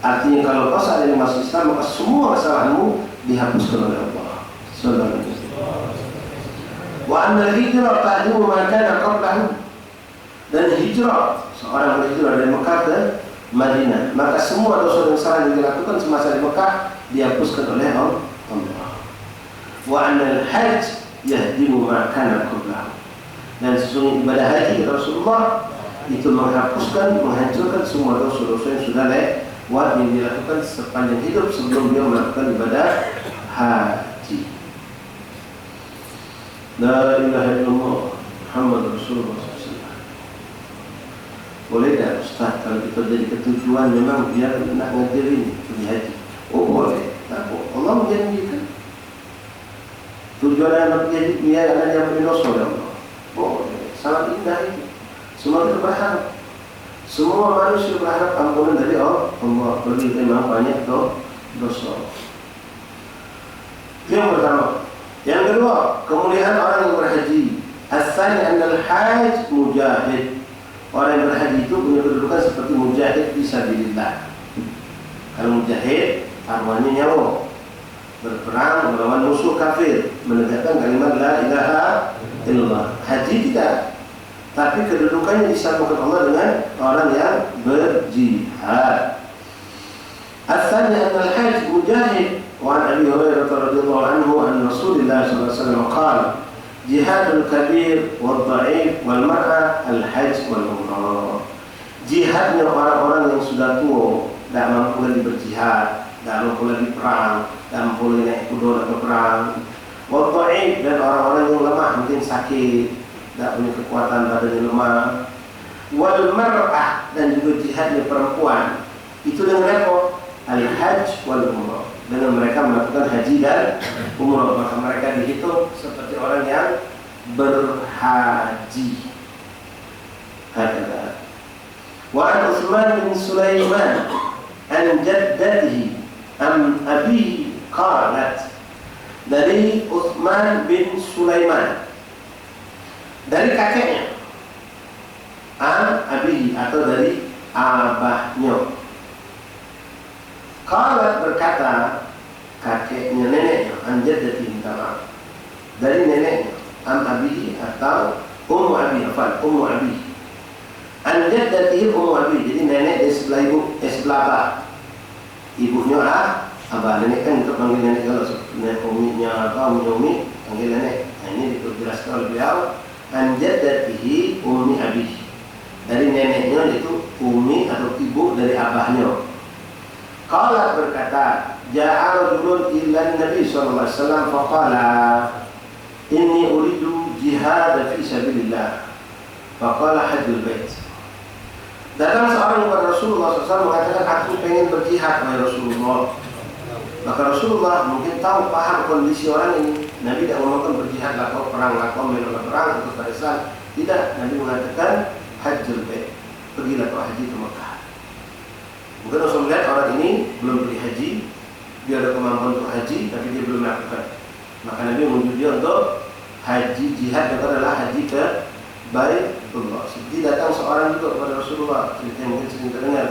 Artinya kalau kau saat ini masuk Islam, maka semua kesalahanmu dihapuskan oleh Allah. Sallallahu alaihi wasallam. Wa anna al-hijrah ta'dimu ma kana qablahu. Dan hijrah, seorang berhijrah dari Mekah ke Madinah, maka semua dosa dan kesalahan yang dilakukan semasa di Mekah dihapuskan oleh Allah. Wa anna al-hajj yahdimu ma kana qablahu. Dan sesungguhnya ibadah haji Rasulullah itu menghapuskan, menghancurkan semua dosa-dosa yang sudah lewat yang dilakukan sepanjang hidup sebelum dia melakukan ibadah haji. La ilaha illallah Muhammad Rasulullah SAW. Boleh tak Ustaz kalau kita jadi ketujuan memang dia nak ngadirin pergi haji? Oh boleh. Tak boleh. Allah menjanjikan tujuan yang nak pergi haji dia adalah yang berdosa oleh Allah. Oh, sangat indah itu. Semua kita berharap. Semua manusia berharap ampunan dari Allah. Pergi memang banyak dosa. Yang pertama. Yang kedua, kemuliaan orang yang berhaji. As-tsani annal hajj mujahid. Orang yang berhaji itu punya kedudukan seperti mujahid fisabilillah. Kalau mujahid, arwahnya nyawa. Berperang melawan musuh kafir, menegakkan kalimat la ilaha illallah. Haji tidak, tapi kedudukannya disamakan Allah dengan orang yang berjihad. As-tsani anna al-hajj mujahid. Wa an Abi Hurairah radhiyallahu anhu an Rasulullah sallallahu alaihi wasallam qala jihadul kabir wal dha'if wal mar'a al-hajj wal umrah. Jihadnya orang-orang yang sudah tua, tidak mampu lagi berjihad, tidak mampu lagi perang, tidak mampu lagi naik kuda nak berperang. Wal dha'if, dan orang-orang yang lemah, mungkin sakit, tidak punya kekuatan, badannya lemah. Wal mar'ah, dan juga jihadnya perempuan. Itu dengan apa? Al-hajj wal umrah. Dengan mereka melakukan haji dan umrah, maka mereka dihitung seperti orang yang berhaji. Hakala. Wa an Utsman bin Sulaiman an jaddatihi am abihi qalat. Dari Utsman bin Sulaiman, dari kakeknya, an abihi, atau dari abahnya. Qalat, berkata, kakeknya, neneknya, an jaddatihi, minta maaf, dari neneknya, am abihi atau ummu abi, ummu abi. An jaddatihi ummu abi, jadi nenek di sebelah ibu, sebelah abah. Ibunya abah, nenek kan untuk panggil nenek, kalau nenek uminya apa, umi panggil nenek. Nah, ini dijelaskan oleh beliau, an jaddatihi ummi abi, dari neneknya itu umi atau ibu dari abahnya. Qalat, berkata, ja'a rajulun ila Nabi sallallahu alaihi wasallam faqala inni uridu jihad fi sabilillah. Faqala hajjul bait. Datang seorang kepada Rasulullah SAW mengatakan, aku pengen berjihad wahai Rasulullah. Maka Rasulullah mungkin tahu, paham kondisi orang ini. Nabi tidak mengatakan berjihadlah kau, peranglah kau, menolong perang untuk Islam. Tidak, Nabi mengatakan hajjul bait, pergilah kau haji ke Mekah. Mungkin Rasul melihat orang ini belum pergi haji, dia ada kemampuan untuk haji, tapi dia belum melakukan. Maka Nabi menunjuk dia untuk haji jihad, yang adalah haji ke Baitullah. Seperti datang seorang juga kepada Rasulullah, cerita yang mungkin sering terdengar,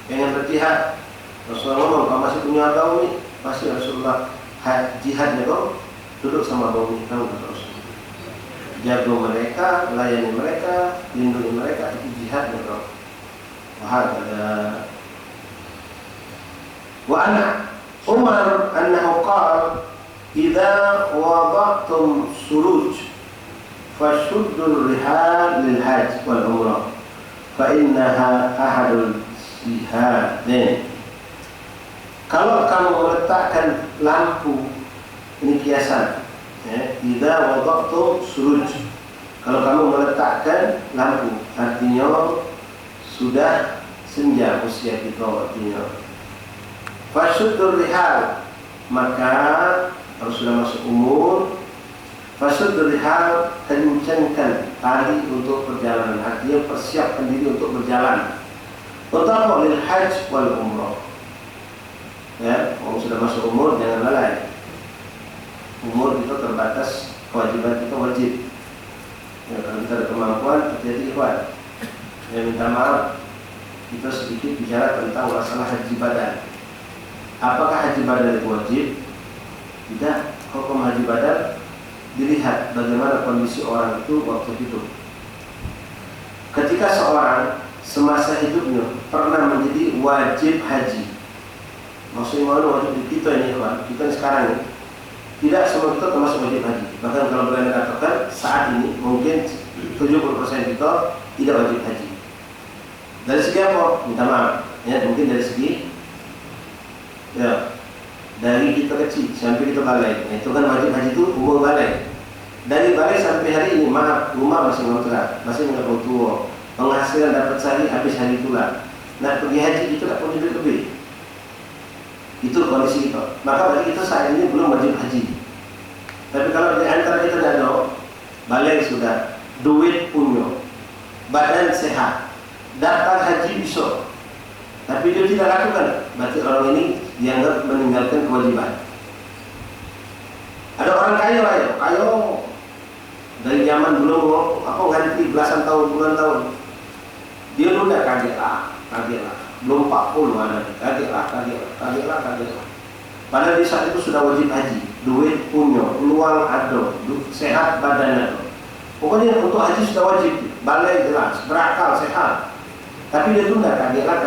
pengen berjihad. Rasulullah ngomong, kau masih punya kaum ini? Masih. Rasulullah, jihadnya kau duduk sama kaum ini, kamu kata Rasulullah. Jaga mereka, layani mereka, lindungi mereka, itu jihadnya kau. Wahada. Wa ana Umar annahu qala idza wada'tum suruj fashuddul rihal lil hajj wal umrah fa innaha ahadul jihadain. Kalau kamu meletakkan lampu, ini kiasan, idza wada'tum suruj, kalau kamu meletakkan lampu, artinya sudah senja usia kita, artinya fasuddur rihal, maka kalau sudah masuk umur, fasuddur rihal, kencangkan tali untuk perjalanan, artinya persiapkan diri untuk berjalan. Untuk apa? Lil hajj wal umrah, Ya, kalau sudah masuk umur jangan lalai. Umur kita terbatas, kewajiban kita wajib. Ya, kalau kita ada kemampuan, hati-hati ikhwan. Ya, minta maaf, kita sedikit bicara tentang masalah haji badan. Apakah haji badan itu wajib? Tidak. Hukum haji badan dilihat bagaimana kondisi orang itu waktu hidup. Ketika seorang semasa hidupnya pernah menjadi wajib haji, maksudnya wajib di kita ini, kita sekarang ini, tidak semua kita termasuk wajib haji. Bahkan kalau boleh katakan saat ini mungkin 70% kita tidak wajib haji. Dari segi apa? Minta maaf. Ya, mungkin dari segi ya, dari kita kecil sampai kita balai. Itu kan wajib haji itu umur balai. Dari balai sampai hari ini, maaf, rumah masih ngontrak, masih nggak mau tua, penghasilan dapat sehari habis hari itulah. Nah, pergi haji itu tak punya duit lebih. Itu kondisi kita. Maka bagi kita saat ini belum wajib haji. Tapi kalau di antara kita tidak ada, balai sudah, duit punya, badan sehat, daftar haji bisa, tapi dia tidak lakukan, berarti orang ini dianggap meninggalkan kewajiban. Ada orang kaya dari zaman belum ngantri belasan tahun, puluhan tahun, dia nunda kaget lah, belum 40 ada, kaget lah. Padahal di saat itu sudah wajib haji, duit punya, peluang ada, sehat badan ada. Pokoknya untuk haji sudah wajib, balai jelas, berakal, sehat. Tapi dia tunda, kagelah,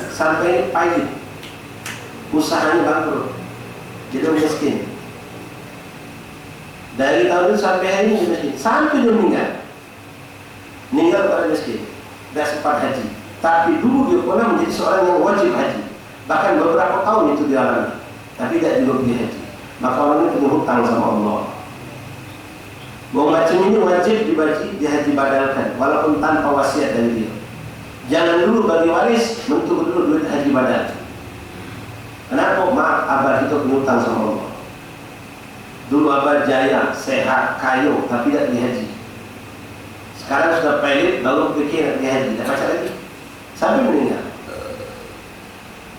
sampai pahit, usahanya bangkrut, jadi miskin. Dari tahun itu sampai hari ini miskin, sampai dia meninggal pada miskin, tidak sempat haji. Tapi dulu dia pernah menjadi seorang yang wajib haji, bahkan beberapa tahun itu dialami, tapi tidak juga pergi haji. Maka orang ini punya hutang sama Allah. Bahwa macam ini wajib dihaji badalkan, walaupun tanpa wasiat dari dia. Jangan dulu bagi waris bentuk dulu duit haji badal. Kenapa? Maaf, abah kita punya hutang sama Allah. Dulu abah jaya, sehat, kaya, tapi tidak dihaji. Sekarang sudah pelit, baru pikir dihaji, tidak baca lagi, sampai meninggal.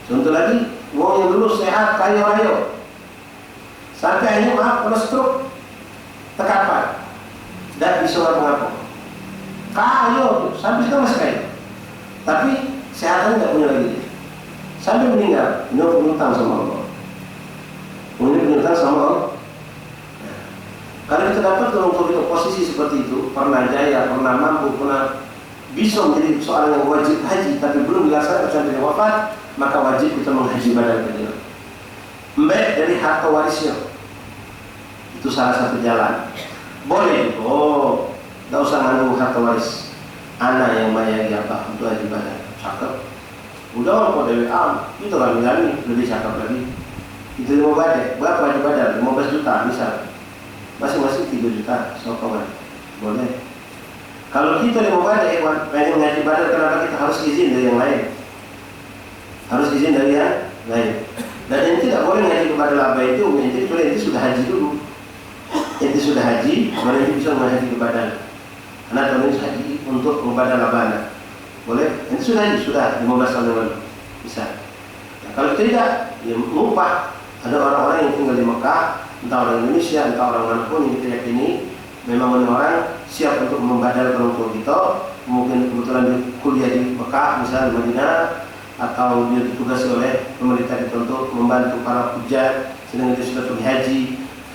Contoh lagi, wong yang dulu sehat, kaya raya, sampai akhirnya maaf, kena stroke, terkapar, tidak bisa ngapa-ngapa. Kaya, sampai sekarang masih kaya, tapi sehatnya tidak punya lagi. Sampai meninggal, ini punya hutang sama Allah. Punya hutang sama Allah. Kalau kita dapat untuk posisi seperti itu, pernah jaya, pernah mampu, pernah bisa menjadi seorang yang wajib haji, tapi belum dilaksanakan sampai wafat, maka wajib kita menghaji badan kita. Mbak dari harta warisnya, itu salah satu jalan. Boleh, tidak usah ngandung harta waris. Anak yang mayari apa untuk haji badan, cakep. Udah orang kode WA, itu kan lebih cakep lagi. Itu 5 badai, berapa haji badan? 15 juta misal. Masing-masing 3 juta, sokongan boleh. Kalau kita yang mau badai, pengen ngaji badan, kenapa kita harus izin dari yang lain? Harus izin dari yang lain. Dan yang tidak boleh ngaji kepada laba itu, itu sudah haji dulu. Itu sudah haji, mana itu bisa mengaji ke badan. Karena tahun ini haji untuk membadan laba. Boleh? Itu sudah haji, sudah 15 tahun yang lalu bisa. Nah, kalau tidak, ya lupa. Ada orang-orang yang tinggal di Mekah, entah orang Indonesia, entah orang manapun yang kita yakini memang orang siap untuk membadal orang tua kita. Mungkin kebetulan dia kuliah di Mekah, misalnya di Madinah, atau dia ditugasi oleh pemerintah kita untuk membantu para hujjah, sedangkan dia sudah pergi haji.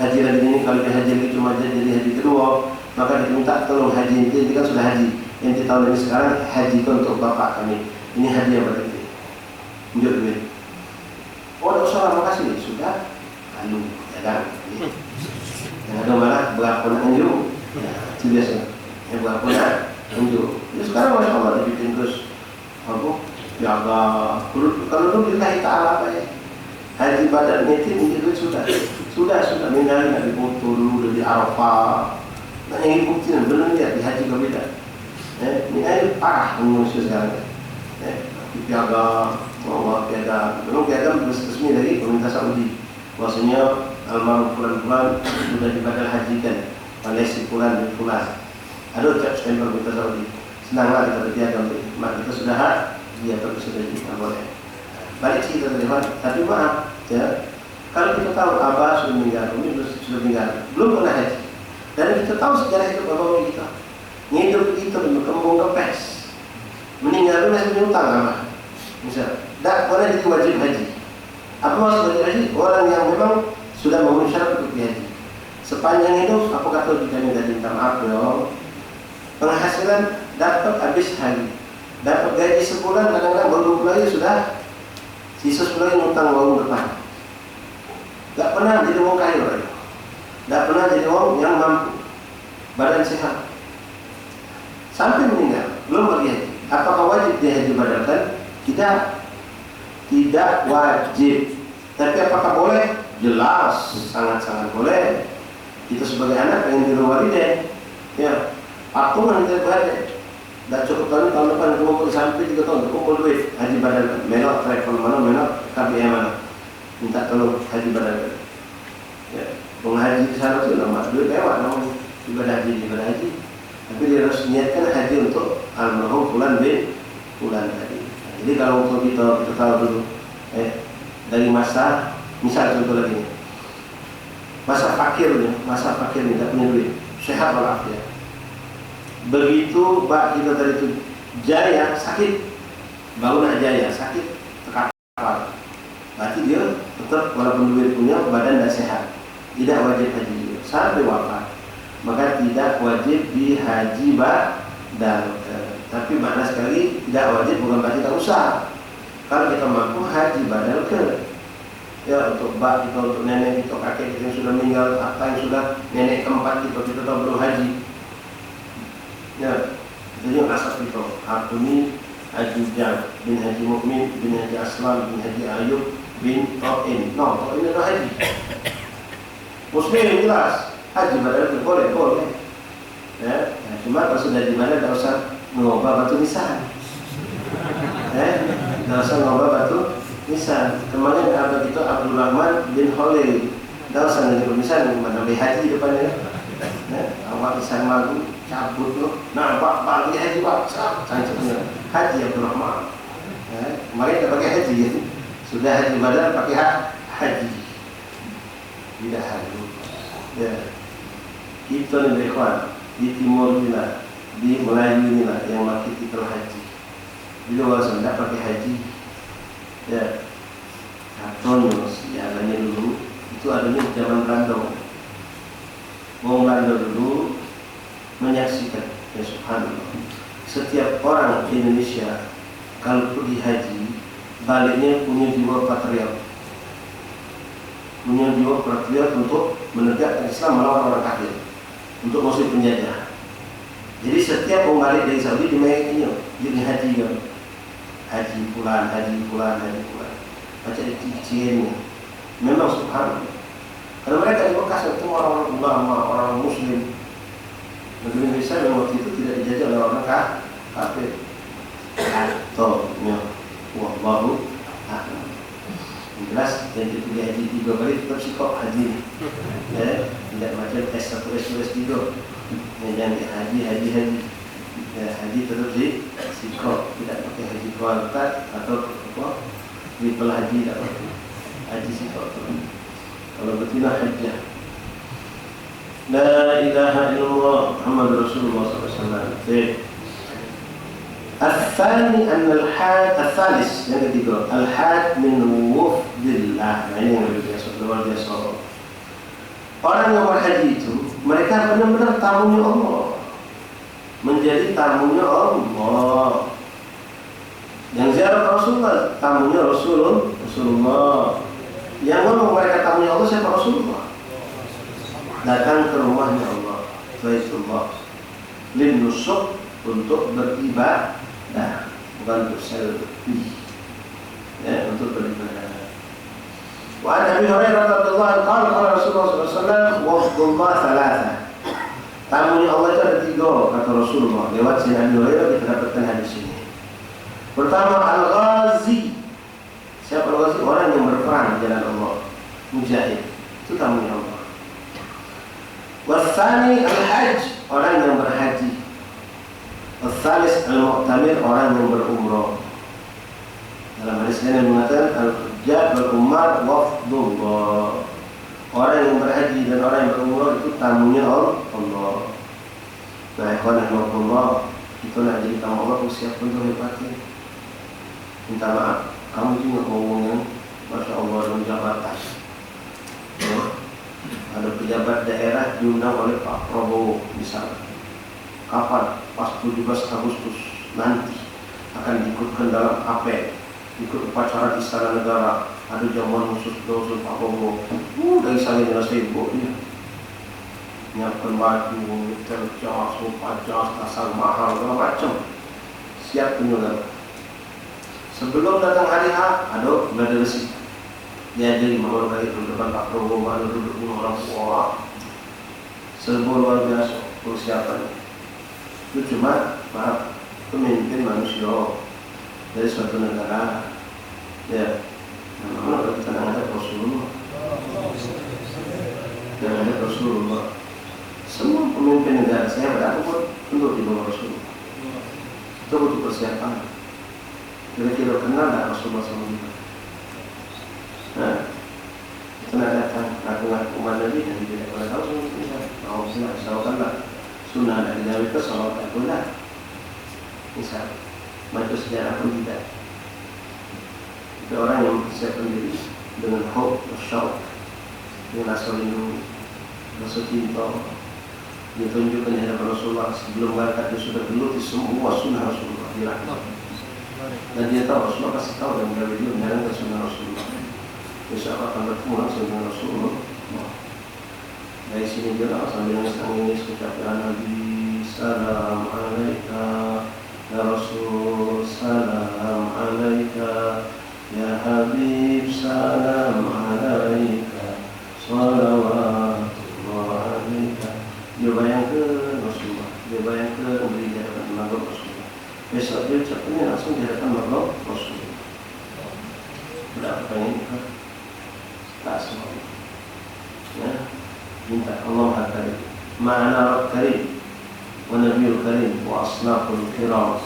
Haji lagi ini kalau dia haji lagi cuma jadi haji kedua, maka dia minta tolong haji ini kan sudah haji. Yang tahun ini sekarang haji itu untuk bapak kami. Ini hadiah pada kita. Tunjuk duit. Oh, tidak usah, makasih. Sudah, lalu, ya kan? Yang ada malah berapa anjur, itu biasa. Yang berapa anjur. Jadi sekarang masya Allah dibikin terus apa? Jaga. Kalau dulu kita ta'ala apa ya? Haji badan meeting itu sudah meninggalin di foto dulu di Arafah. Nah yang bukti belum lihat di haji berbeda. Ini air parah manusia sekarang. Piagam, belum piagam resmi dari pemerintah Saudi. Maksudnya almarhum bulan-bulan sudah dibadal hajikan oleh si bulan. Ada ucap stempel pemerintah Saudi. Senanglah kita berpiagam, maka kita sudah dia terus sudah boleh. balik kita dari mana. Tapi maaf, ya, kalau kita tahu Abah sudah meninggal, Umi sudah meninggal, belum pernah haji, dan kita tahu sejarah hidup Abah kita, ngidup kita dulu kembung kempes, meninggal masih punya utang apa? Misal, tak boleh jadi wajib haji. Apa maksud wajib haji? Orang yang memang sudah memenuhi syarat untuk haji. Sepanjang hidup, apa kata kita jadi minta maaf dong. Penghasilan dapat habis hari, dapat gaji sebulan, kadang-kadang baru mulai sudah sisa sebulan ngutang uang depan. Tak pernah jadi orang kaya orang, tak pernah jadi orang yang mampu, badan sehat, sampai meninggal belum pergi haji. Apakah wajib dia haji badalkan? Tidak wajib. Tapi apakah boleh? Jelas, sangat-sangat boleh. Kita sebagai anak pengen di rumah dia, ya, patungan kita berada. Tak cukup tahun depan kumpul sampai 3 tahun kumpul duit haji badalkan. Menok travel mana, menok KBM mana, minta tolong haji badalkan. Ya, menghaji ke sana tu nama duit lewat nama ibadah haji. Tapi dia harus niatkan haji untuk almarhum Fulan bin Fulan tadi. Jadi kalau untuk kita tahu dulu, dari masa, misal contoh lagi, masa fakir tidak punya duit, sehat walafiat. Begitu bak kita tadi itu jaya sakit, bangun jaya sakit terkapar, berarti dia tetap walaupun duit punya badan tidak sehat, tidak wajib haji sampai wafat, maka tidak wajib di haji badal. Tapi makna sekali tidak wajib bukan berarti tak usah. Kalau kita mampu haji badal ya, untuk bak kita, untuk nenek kita, kakek kita yang sudah meninggal, apa yang sudah nenek keempat kita tahu belum haji. Ya, jadi asal kita aku ni Haji Jam bin Haji Mukmin bin Haji Aslam bin Haji Ayub bin To'in. To'in adalah haji Muslim jelas. Haji badal boleh. Ya, cuma kalau sudah di mana tak usah mengubah batu nisan. Tak usah mengubah batu nisan. Kemarin abad itu Abdul Rahman bin Khalil. Tak usah nanti bermisan mana haji depannya. Awak nisan malu cabut tu, nampak bagi haji baksa, saya sebenarnya haji Abdul Rahman. Kemarin tak pakai haji, ya. Sudah haji badal pakai haji, tidak haji. Ya, itu ni berkawan di timur ni lah, di Melayu ni lah yang makin kita haji. Bila orang tidak pakai haji, ya, contohnya sejarahnya dulu itu adanya zaman Belanda. Orang Belanda dulu menyaksikan, ya subhanallah, setiap orang di Indonesia kalau pergi haji baliknya punya jiwa patriot untuk menegakkan Islam melawan orang kafir, untuk musuh penjajah. Jadi setiap orang balik dari Saudi dimainkannya jadi haji kan, haji pulan, macam ciri-cirinya memang subhanallah. Kalau mereka di Mekah itu orang ulama, orang Muslim. Negeri Indonesia yang waktu itu tidak dijajah oleh orang kafir. Ataunya, wallahu a'lam. Jelas yang pergi haji 3 kali tetap sikap haji. Ya, tidak macam S1, S2, S3. Yang haji. Ya, haji tetap sikap, tidak pakai haji kualitas atau apa? Triple haji tidak pakai. Haji sikap. Kalau betina hajjah. La ilaha illallah Muhammad Rasulullah SAW. Al-thani al-thalis yang ketiga, al-had min wufdillah. Nah, ini yang luar biasa. Orang yang berhaji itu mereka benar-benar tamunya Allah, menjadi tamunya Allah. Yang ziarah Rasulullah, tamunya Rasulullah. Yang ngomong mereka tamunya Allah siapa? Rasulullah. Datang ke rumahnya Allah, Baitullah, lin nusuk, untuk beribadah, bukan untuk selfie, ya, untuk beribadah. Wa an Abi Hurairah radhiyallahu anhu qala Rasulullah SAW, wafdullah thalatha. Tamunya Allah itu ada 3 kata Rasulullah. Lewat sini Abi Hurairah kita dapatkan hadis ini. Pertama, al-ghazi. Siapa al-ghazi? Orang yang berperang di jalan Allah, mujahid. Itu tamunya Allah. Wasani al-hajj, orang yang berhaji. Wasalis al-mu'tamir, orang yang berumrah. Dalam hadis lain yang mengatakan al-hujjaj wal umar wafdullah. Orang yang berhaji dan orang yang berumrah itu tamunya Allah. Nah, ikhwan rahimahullah, itu nak jadi tamu Allah, siapa pun tu hebatnya. Minta maaf, kamu juga ngomongnya, masya Allah dalam jabatan. Ya. Ada pejabat daerah diundang oleh Pak Prabowo misalnya. Kapan? Pas 17 Agustus nanti akan diikutkan dalam apel, ikut upacara di Istana Negara. Ada jamuan khusus Pak Prabowo. Dari sana jelas sibuk dia. Nyiapkan baju, terjas, upacara, tasar mahal, segala macam. Siap penyulam. Sebelum datang hari H, ada gladi dia jadi mengurus dari depan Pak Prabowo, ada duduk orang tua. Serba luar biasa persiapan. Itu cuma maaf pemimpin manusia dari suatu negara. Ya, kalau kita ada Rasulullah, dan ada Rasulullah. Semua pemimpin negara saya berapa pun untuk di bawah Rasulullah. Itu butuh persiapan. Kira-kira kenal tak Rasulullah SAW? Nah, itu nak datang ngaku-ngaku umat Nabi dan tidak boleh tahu semua. Tahu senang, tahukanlah sunnah dari Nabi itu salawat tak boleh. Misal, baca sejarah pun tidak. Ada orang yang mempersiapkan diri dengan hope, syauk, dengan rasa rindu, rasa cinta. Dia tunjukkan di hadapan Rasulullah sebelum berangkat dia sudah geluti semua sunnah Rasulullah dirahmat. Dan dia tahu Rasulullah pasti tahu dan dia menjalankan sunnah Rasulullah. Insya Allah akan bertemu langsung dengan Rasulullah. Dari sini dia lah sambil nangis ucapkan Nabi salam alaika ya Rasul salam alaika ya Habib salam alaika salawatullah alaika. Dia bayangkan Rasulullah, dia bayangkan beri di hadapan maghrib Rasulullah. Besok dia ucapkannya langsung di hadapan maghrib Rasulullah. Berapa ini kan? Tak semua. Ya, minta Allah Al-Karim. Ma'ana Rabb Karim wa Nabiul Karim wa asnaful kiram.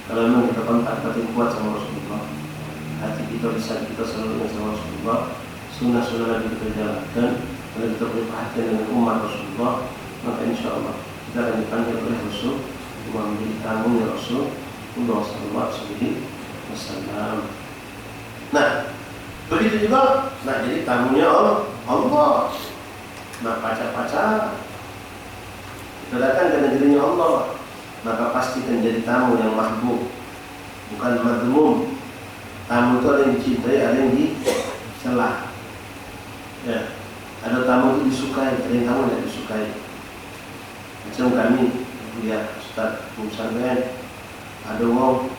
Kalau memang kita kontak hati kuat sama Rasulullah, hati kita bisa kita selalu dengan sama Rasulullah, sunnah-sunnah Nabi kita jalankan. Kalau kita beri perhatian dengan umat Rasulullah, maka insya Allah kita akan dipanggil oleh Rasul menjadi tamunya Rasulullah SAW. Nah, begitu juga nak jadi tamunya Allah. Nak pacar-pacar kita datang ke negerinya Allah, maka pastikan jadi tamu yang mahbub, bukan madmum. Tamu itu ada yang dicintai, ada yang dicela. Ya, ada tamu itu disukai, ada yang tamu tidak disukai. Macam kami, ya Ustaz Musabeh, ada orang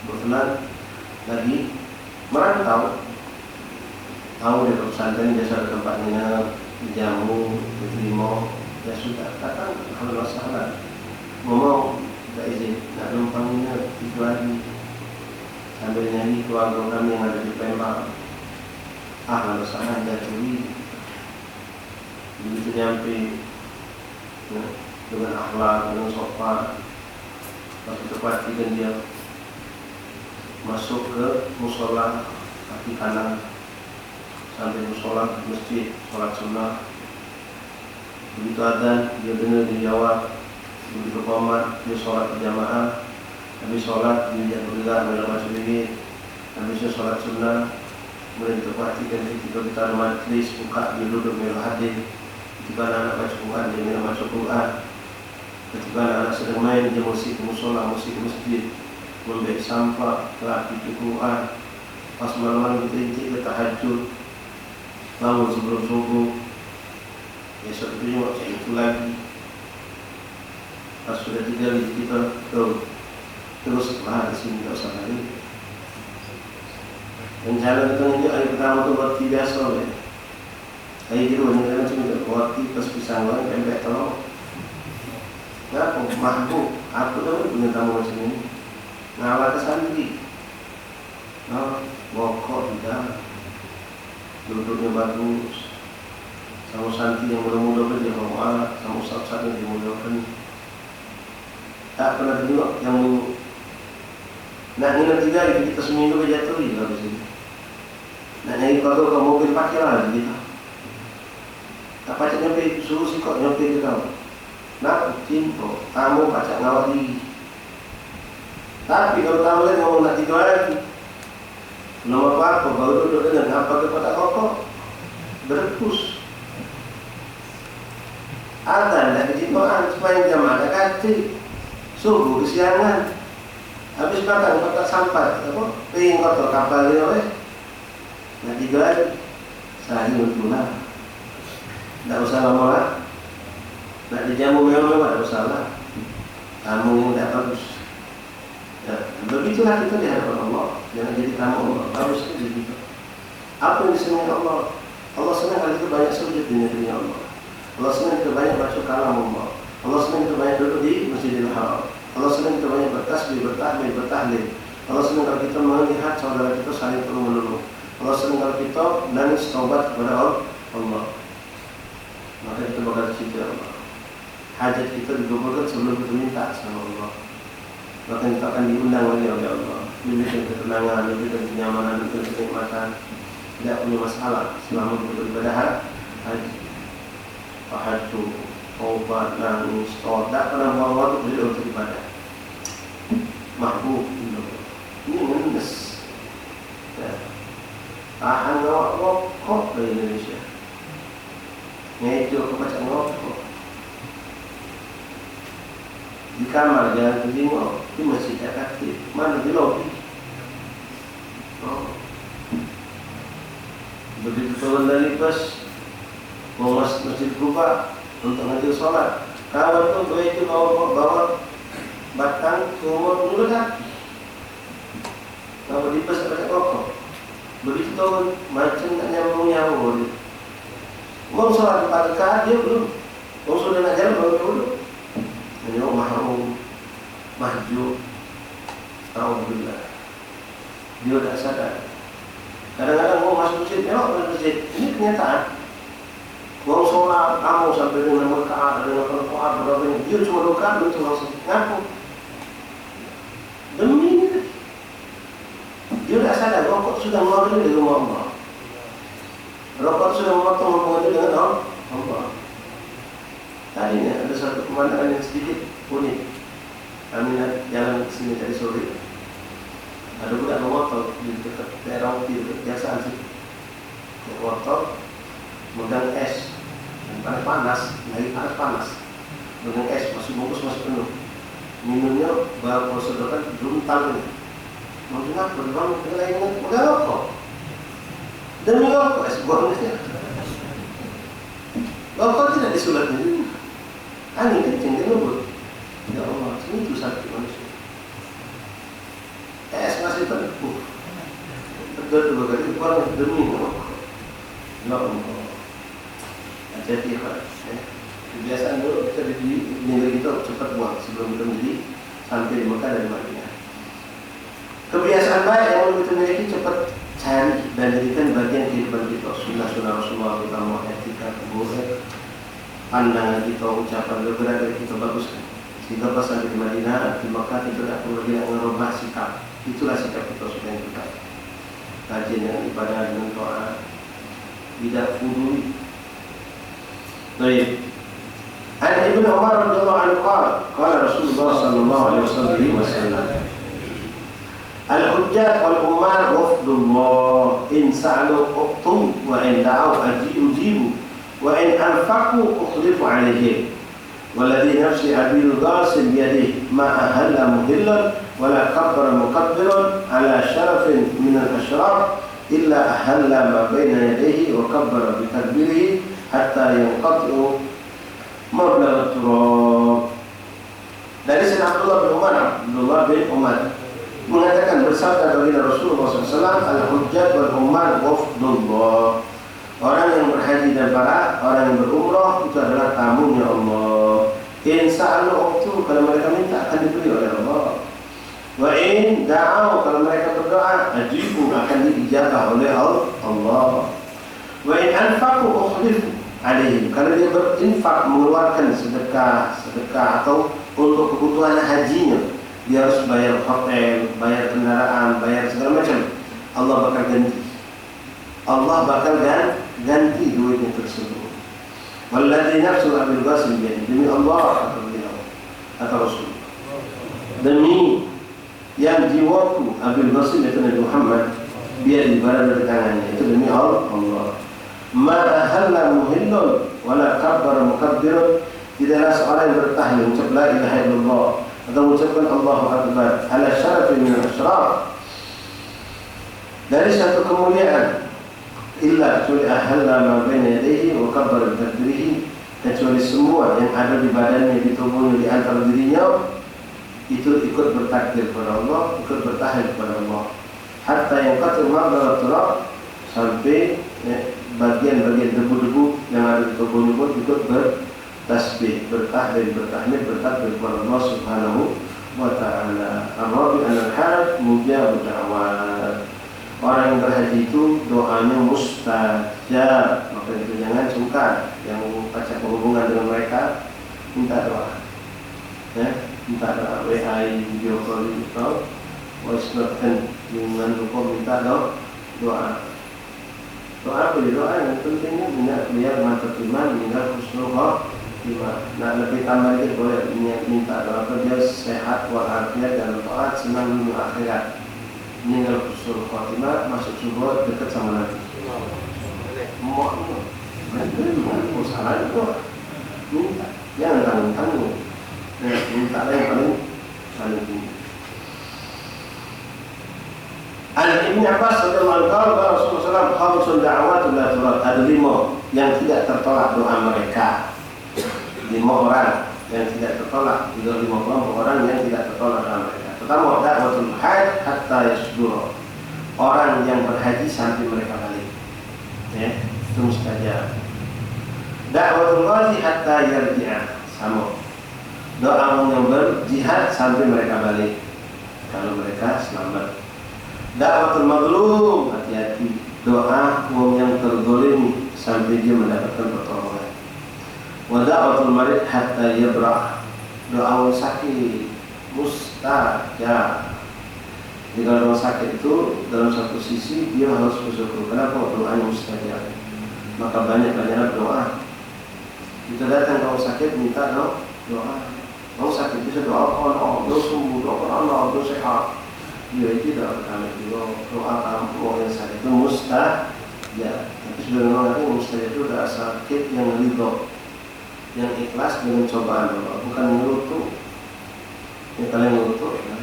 berkenan lagi merantau. Tahu dia pesantren biasa ada tempatnya dijamu, diterima, ya sudah datang kalau masalah ngomong tidak izin, nak numpangnya itu lagi sambil nyanyi keluarga kami yang ada di Palembang. Kalau salah jatuhi begitu nyampe ya, dengan akhlak, dengan sopan, waktu tepat dan dia masuk ke musola kaki kanan sampai musola masjid sholat sunnah. Begitu adzan dia dengar dia jawab, begitu qomat dia sholat berjamaah. Habis sholat dia bergerak dalam masjid. Habis sholat sunnah mulai diperhatikan ketika kita ada majlis buka dia duduk melu hadir. Ketika anak baca Quran dia melu baca Quran. Ketika anak sedang main dia musik musola, musik masjid, membaik sampah, telah pikir Quran. Pas malam kita intik ke tahajud, bangun sebelum subuh. Besok itu juga macam itu lagi. Pas sudah 3 hari kita terus di sini tak usah lagi. Rencana kita ini hari pertama tu waktu biasa le. Hari kedua ni kita macam waktu pas pisang orang pempek tolong. Kenapa? Mampu. Aku tu punya tamu macam ni. Ngawal ke sendiri. Bokok tidak. Duduknya bagus. Sama santi yang muda-muda kan dia hormat, sama ustaz-ustaz yang dimudakan. Tak pernah tengok yang Nak nginep 3 hari kita seminggu jatuh juga habis ini. Nak nyari kalau ke mobil pakai lah gitu. Tak pacak nyampe suruh si kok nyampe ke kau. Nak cinta, kamu pacak ngawal diri. Tapi kalau tahu kan ngomong nak 3 hari, belum apa-apa, baru duduk dengan apa kepada rokok, berepus. Ada nak kecintaan supaya jamaah kati, subuh kesiangan, habis makan kotak sampah, apa? Pengen kotor kapal ni apa? Nak 3 hari, sehari untuk lah. Tak usah lama lah. Nak dijamu mewah-mewah, tak usah lah. Tamu yang tak bagus. Ya, begitulah kita di hadapan Allah. Jangan jadi tamu Allah. Harus jadi gitu. Apa yang disenangi Allah? Allah senang kali itu banyak sujud di negeri Allah. Allah senang kita banyak baca kalam Allah. Allah senang kita banyak duduk di Masjidil Haram. Allah senang kita banyak bertasbih, bertahmid, bertahlil. Allah senang kalau kita melihat saudara kita saling tolong menolong. Allah senang kalau kita nangis taubat kepada Allah. Maka kita bakal cerita Allah. Hajat kita dikabulkan sebelum kita minta sama Allah. Bahkan kita akan diundang lagi oleh Allah. Diberikan ketenangan, diberikan kenyamanan, diberikan kenikmatan. Tidak punya masalah selama kita beribadah haji. Hajju, taubat, nangis, tidak pernah buang waktu beliau untuk ibadah. Mahbub, ini ngenes. Tahan ngawak dari Indonesia. Ngejo kebaca ngokok. Di kamar jangan terima, di masjid aktif, mana di lobi. Begitu turun dari bus, mau masjid Kuba untuk ngajil sholat, kawan tu itu bawa batang kumur dulu kan. Kalau di bus ada kokok, begitu turun macam tak nyambung. Mau sholat 4 rakaat dia belum, mau sudah nak jalan baru dulu. Menyo mahrum, mahjub, alhamdulillah. Dia tak sadar. Kadang-kadang mau masuk masjid, masjid. Ini kenyataan. Mau sholat, kamu sampai dengan rakaat, dengan rakaat berapa ini? Dia cuma rakaat itu langsung ngaku. Demi ini. Dia tak sadar, rokok sudah mengeluarkan dari rumah Allah. Rokok sudah memotong hubungan dengan Allah. Tadi ni ada satu pemandangan yang sedikit unik. Kami nak jalan ke sini tadi sore. Ada budak motor di dekat daerah Uti, biasaan sih. Motor, megang es, dan panas, lagi panas. Megang es masih bungkus masih penuh. Minumnya baru prosedur juntal ini. Mungkin apa? Bagaimana kita lagi megang rokok? Demi rokok es buangnya. Rokok tidak disulat ini. Angin kencing dia ngebut. Ya Allah, itu sakit manusia. Es masih terpuh. Tegak 2 kali keluar demi rokok. Ya Allah. Jadi kebiasaan dulu kita di negeri kita cepat buang sebelum kita menjadi sampai di Mekah dan Madinah. Kebiasaan baik yang kita miliki cepat cari dan jadikan bagian kehidupan kita. Sunnah-sunnah Rasulullah kita mau etika, boleh pandangan kita, ucapan beberapa kita baguskan. Sehingga pas sampai di Madinah, di Mekah kita tidak perlu lagi merubah sikap. Itulah sikap kita sudah yang kita rajin dengan ibadah, dengan doa, tidak fuduli. Baik. An Ibnu Umar radhiyallahu anhu qala Rasulullah sallallahu alaihi wasallam Al-hujjat wal-ummal wafdullah in sa'alu uqtum wa in da'aw ujibu wa in anfaqu ukhlifu alaihim walladhi nafsi abil ghasim biyadihi ma ahalla muhillan wa la kabbara mukabbiran ala syarafin min al-ashraf illa ahalla ma baina yadayhi wa kabbara bi takbirihi hatta yanqati'u mablagh turab. Dari Sayyidina Abdullah bin Umar mengatakan bersabda baginda Rasulullah SAW, al-hujjat wal ummal wafdullah. Orang yang berhaji dan para orang yang berumrah itu adalah tamunya Allah. In sa'alu uqtu, kalau mereka minta akan diberi oleh Allah. Wa in da'au, kalau mereka berdoa ajibu, akan diijabah oleh Allah. Wa in anfaqu ukhlifu alaihim, kalau dia berinfak mengeluarkan sedekah atau untuk kebutuhan hajinya, dia harus bayar hotel, bayar kendaraan, bayar segala macam. Allah bakal ganti. Allah bakal ganti duitnya tersebut. Walladzi nafsu Abil Qasim biyadihi, demi Allah kata beliau, kata Rasul, demi yang jiwaku Abil Qasim itu Nabi Muhammad biar berada di tangannya, itu demi Allah. Ma ahalla muhillun wala kabbara mukabbirun, tidaklah seorang yang bertahlil mengucap la ilaha illallah atau mengucapkan Allahu Akbar ala syarafin min al-asyraf, dari satu kemuliaan, illa kecuali ahalla ma baina yadayhi wa kabbara takbirihi, kecuali semua yang ada di badannya, di tubuhnya, di antara dirinya itu ikut bertakbir kepada Allah, ikut bertahlil kepada Allah, hatta yang kata ma'dara turab, sampai bagian-bagian debu-debu yang ada di tubuhnya pun ikut bertasbih, bertahlil, bertahmid, bertakbir kepada Allah Subhanahu wa ta'ala. Ar-Rabi' al-Hajj mujab da'wat. Orang yang berhaji itu doanya mustajab, maka itu jangan sungkan yang baca penghubungan dengan mereka, minta doa, ya, minta doa, WA, video call atau voice note kan, dengan minta doa. Doa apa ya? Doa yang pentingnya biar mantap iman, meninggal husnul khotimah. Nah, lebih tambah lagi boleh minta doa agar dia sehat walafiat dan taat, senang dunia akhirat, meninggal husnul khotimah, masuk surga, dekat sama Nabi. Mau salah itu minta, jangan tanggung-tanggung. Minta yang paling tinggi. Ibn Abbas radhiyallahu anhu, Rasulullah SAW khamsun da'awatun la turad, ada 5 yang tidak tertolak doa mereka. 5 orang yang tidak tertolak, 5 kelompok orang yang tidak tertolak doa mereka. Pertama, da'watul hajj hatta yasdura, orang yang berhaji sampai mereka balik, ya, itu mustajab. Da'watul ghazi hatta yarji'a, sama, doa orang yang berjihad sampai mereka balik, kalau mereka selamat. Da'watul mazlum, hati-hati, doa orang yang terzalimi sampai dia mendapatkan pertolongan. Wa da'watul marid hatta yabrah, doa orang sakit mustajab. Jadi kalau orang sakit itu dalam satu sisi dia harus bersyukur, kenapa doanya mustajab, maka banyak-banyak doa. Kita datang kalau sakit minta doa. Kalau sakit bisa doa Allah, doa sembuh, doa Allah, doa sehat. Ya itu doa pertama juga, doa kamu yang sakit itu mustajab. Tapi sebenarnya nanti mustajab itu doa sakit yang ridho, yang ikhlas dengan cobaan Allah, bukan ngelutuk. Yang kalian ngelutuk, ya.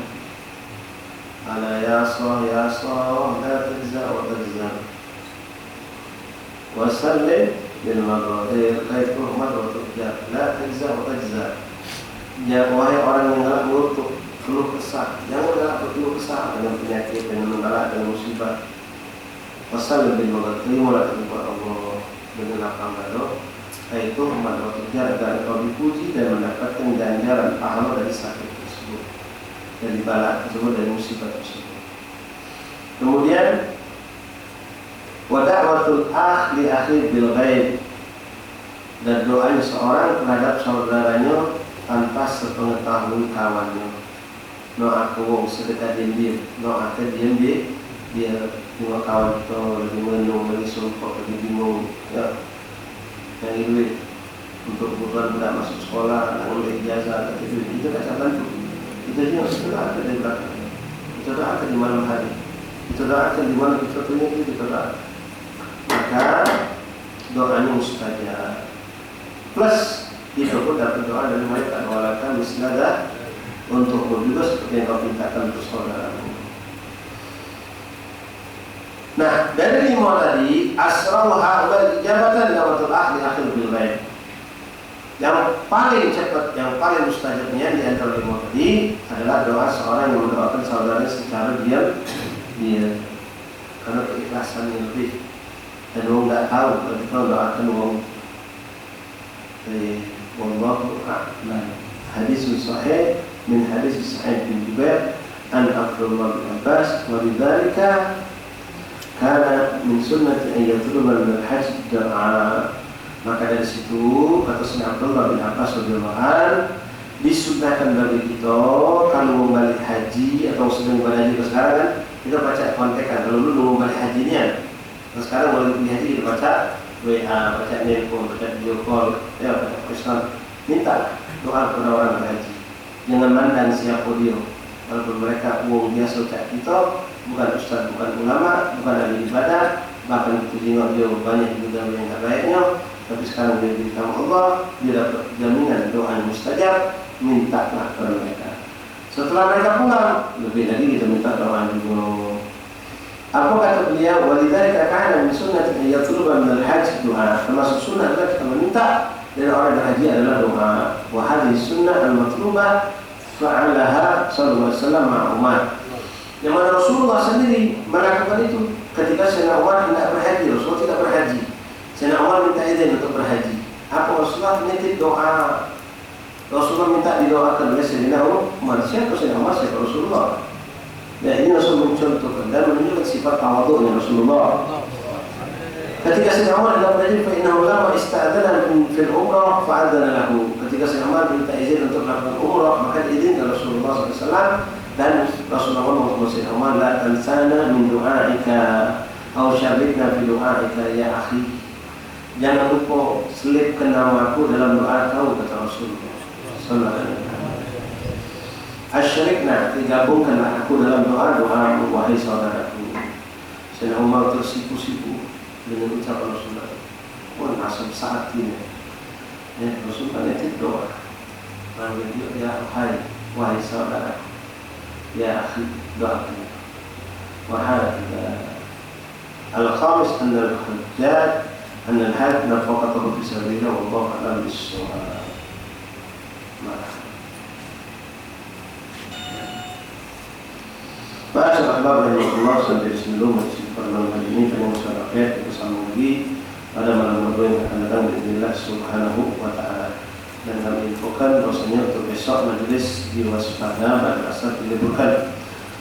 Ala ya Allah la tajza wa tajza. Wasallim bil maqadir kaitu rahmat wa tujab la tajza wa tajza. Ya wahai orang yang enggak ngelutuk, keluh kesah, jangan berkeluh kesah dengan penyakit, dengan masalah, dengan musibah. Wasal bin Muhammad, terimalah kepada Allah dengan lapang yaitu rahmat wa tujab, agar kau dipuji dan mendapatkan ganjaran pahala dari sakit tersebut, dari bala tersebut, dari musibah tersebut. Kemudian wa da'watul akh li akhi bil ghaib, dan doanya seorang terhadap saudaranya tanpa sepengetahuan kawannya. Doa wong sedekah diam, doa diam dia tengok kawan itu lagi menung, lagi sumpah, lagi bingung, ya, yang duit untuk kebutuhan budak masuk sekolah, nanggung ijazah, itu tak bantu. Itu dia sudah ada di belakang. Itu doakan di malam hari. Itu doakan di malam kita punya itu doa. Maka doanya mustajab. Plus itu pun dapat doa dari mereka, walakan mislada, untukmu juga seperti yang kau mintakan untuk saudaramu. Nah, dari 5 tadi, asrahu ha'ulal ijabatan da'watul akh li akhil bil ghaib. Yang paling cepat, yang paling mustajabnya di antara 5 tadi adalah doa seorang yang mendoakan saudaranya secara diam, karena keikhlasan yang lebih. Dan orang tidak tahu kalau kita doakan orang. Wallahu a'lam. Hadis sahih min hadis Sa'id bin Jubair an Abdullah bin Abbas, wa bidzalika kana min sunnati an yatluba min al-hajj doa. Maka dari situ kata Sayyidina Abdullah bin Abbas radhiyallahu anhu, Disunahkan bagi kita kalau mau balik haji atau sedang balik haji sekarang kan kita baca kontekan. Kalau dulu mau balik hajinya, sekarang kalau pergi haji kita baca WA, baca nelpon, baca video call, ya baca pesan, minta doa kepada orang berhaji. Jangan mandang siapa dia. Walaupun mereka uang biasa ucap kita, bukan ustaz, bukan ulama, bukan ahli ibadah, bahkan kita tengok dia banyak juga yang tak baiknya. Tapi sekarang dia beritahu Allah, dia dapat jaminan doa yang mustajab, mintalah kepada mereka. Setelah mereka pulang, lebih lagi kita minta doa juga. Apa kata beliau? Walidzalika kana min sunnati an yatluba min al-hajj doa. Termasuk sunnah adalah kita meminta dari orang berhaji adalah doa. Wa hadhihi sunnah al-matlubah fa'alaha sallallahu alaihi wasallam ma'a Umar. Yang mana Rasulullah sendiri melakukan itu ketika Sayyidina Umar hendak berhaji. Rasulullah tidak berhaji. Sayyidina Umar minta izin untuk berhaji. Apa Rasulullah menitip doa? Rasulullah minta didoakan oleh Sayyidina Umar. Siapa Sayyidina Umar? Siapa Rasulullah? Ya, ini Rasul mencontohkan dan menunjukkan sifat tawadhu'nya Rasulullah. Ketika Sayyidina Umar dalam berhaji, fa innahu lamma ista'dzana fil umrah fa'adzana lahu. Ketika Sayyidina Umar minta izin untuk melakukan umrah, maka diizinkan Rasulullah SAW dan Rasulullah mengatakan Sayyidina Umar, la tansana min du'aika aw syarikna fi du'aika ya akhi. Jangan lupa selipkan namaku dalam doa kau, kata Rasulullah sallallahu alaihi wasallam. Asyarikna, digabungkanlah aku dalam doa wahai saudaraku. Sayyidina Umar tersipu-sipu dengan ucapan Rasulullah. Pun asal saat ini, ya Rasulullah itu doa. Panggil dia, ya wahai saudaraku, ya akhi, doakan. Wahai al-khamis anna al-hajjaj anna al-hajj nafaqatuhu fi sabilillah wallahu a'lam bis-shawab. Baca akhbar Allah sampai sebelum malam hari ini pada masyarakat kita sambung lagi pada malam yang akan datang dengan Subhanahu wa ta'ala. Dan kami infokan bahwasanya untuk besok majlis di waspada pada asar diliburkan.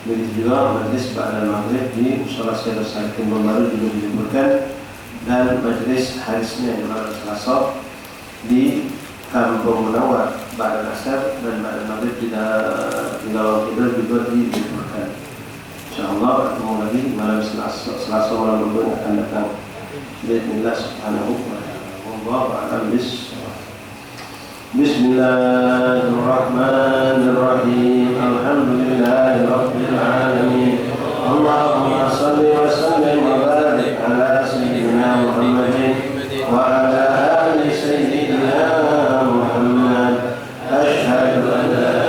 Begitu juga majlis pada maghrib di Musola Syekh Salikin Baru juga diliburkan, dan majlis hari Senin di malam Selasa di Kampung Munawar pada asar dan pada maghrib di Lawang Kidul juga diliburkan. InsyaAllah ketemu lagi malam Selasa malam Minggu yang akan datang. Bismillah subhanahu wa ta'ala. Wallahu a'lam bis-shawab. Bismillahirrahmanirrahim. Alhamdulillahi rabbil alamin. Allahumma salli wa sallim wa barik ala sayyidina Muhammadin wa ala ali sayyidina Muhammad. Asyhadu an la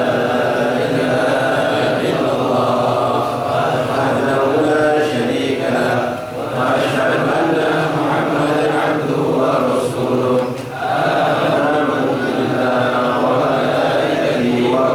wa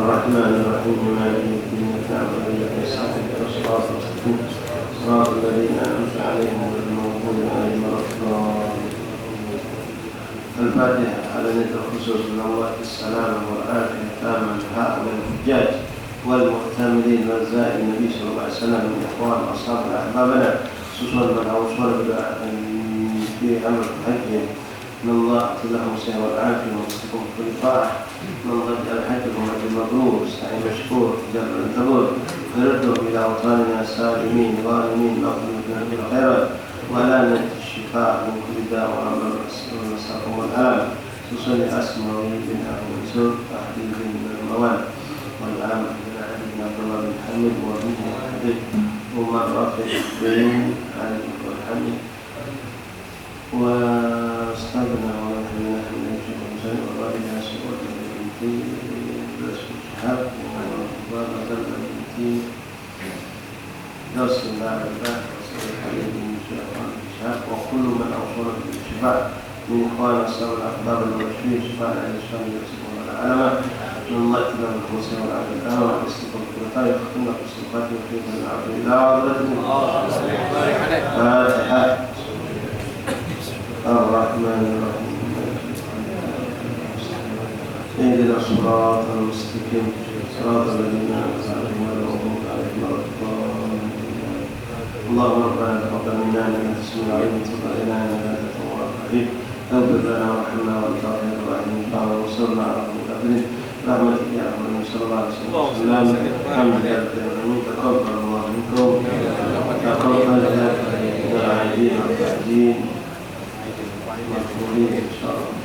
الرحمن الرحيم مالك يوم الدين نعبد وإياك نستعين اهدنا الصراط المستقيم صراط الذين أنعمت عليهم غير المغضوب عليهم ولا الضالين. الفاتحة على نية الخصوص بالأموات السلامة والعافية تامة لهؤلاء الحجاج والمعتمرين والزائر النبي صلى الله عليه وسلم من إخوان أصحاب أحبابنا خصوصا من أوصل في أمر الحج من الله لهم السهل والعافية ومسكهم في الطاعة من ضد الحجهم المبرور سعي مشكور جبر الثبور وردهم إلى أوطاننا سالمين غانمين مغفرة بالخيرات ولا نجد الشفاء من كل داء وأمر والسقم والآلام خصوصا لأسماء بن أبو منصور وحبيب بن الموال والآن بن علي بن عبد الله بن حميد وابنه وحبيب ومن رافع بن علي والحميد واستغنى ونحن من أجل المسلم وغالبها سؤال البنتين برسم الشهاب وضابط البنتين يصل الله الباحث وصل عليه من الشهاب وكل من أوصل بالشفاء من إخوان الصبر الأخبار المشهور شفاء على الشام يصفون العلماء من الله تبع الخمسين والعافية الآن والاستقامة في الخير يختمنا في الصفات وفيك العافية إلى عبدالله فاتحة الرحمن الرحيم اهدنا الصراط المستقيم صراط الذين أنعمت عليهم غير المغضوب عليهم ولا الضالين. اللهم ربنا تقبل منا انك تسمع العليم وتب علينا انك انت التواب الرحيم اغفر لنا وارحمنا وانت خير الراحمين وانصرنا على القوم الكافرين برحمتك يا ارحم الراحمين صلى الله عليه وسلم. الحمد لله رب العالمين. تقبل الله منكم تقبل لك العاجلين والبعدين مغفورين ان شاء الله.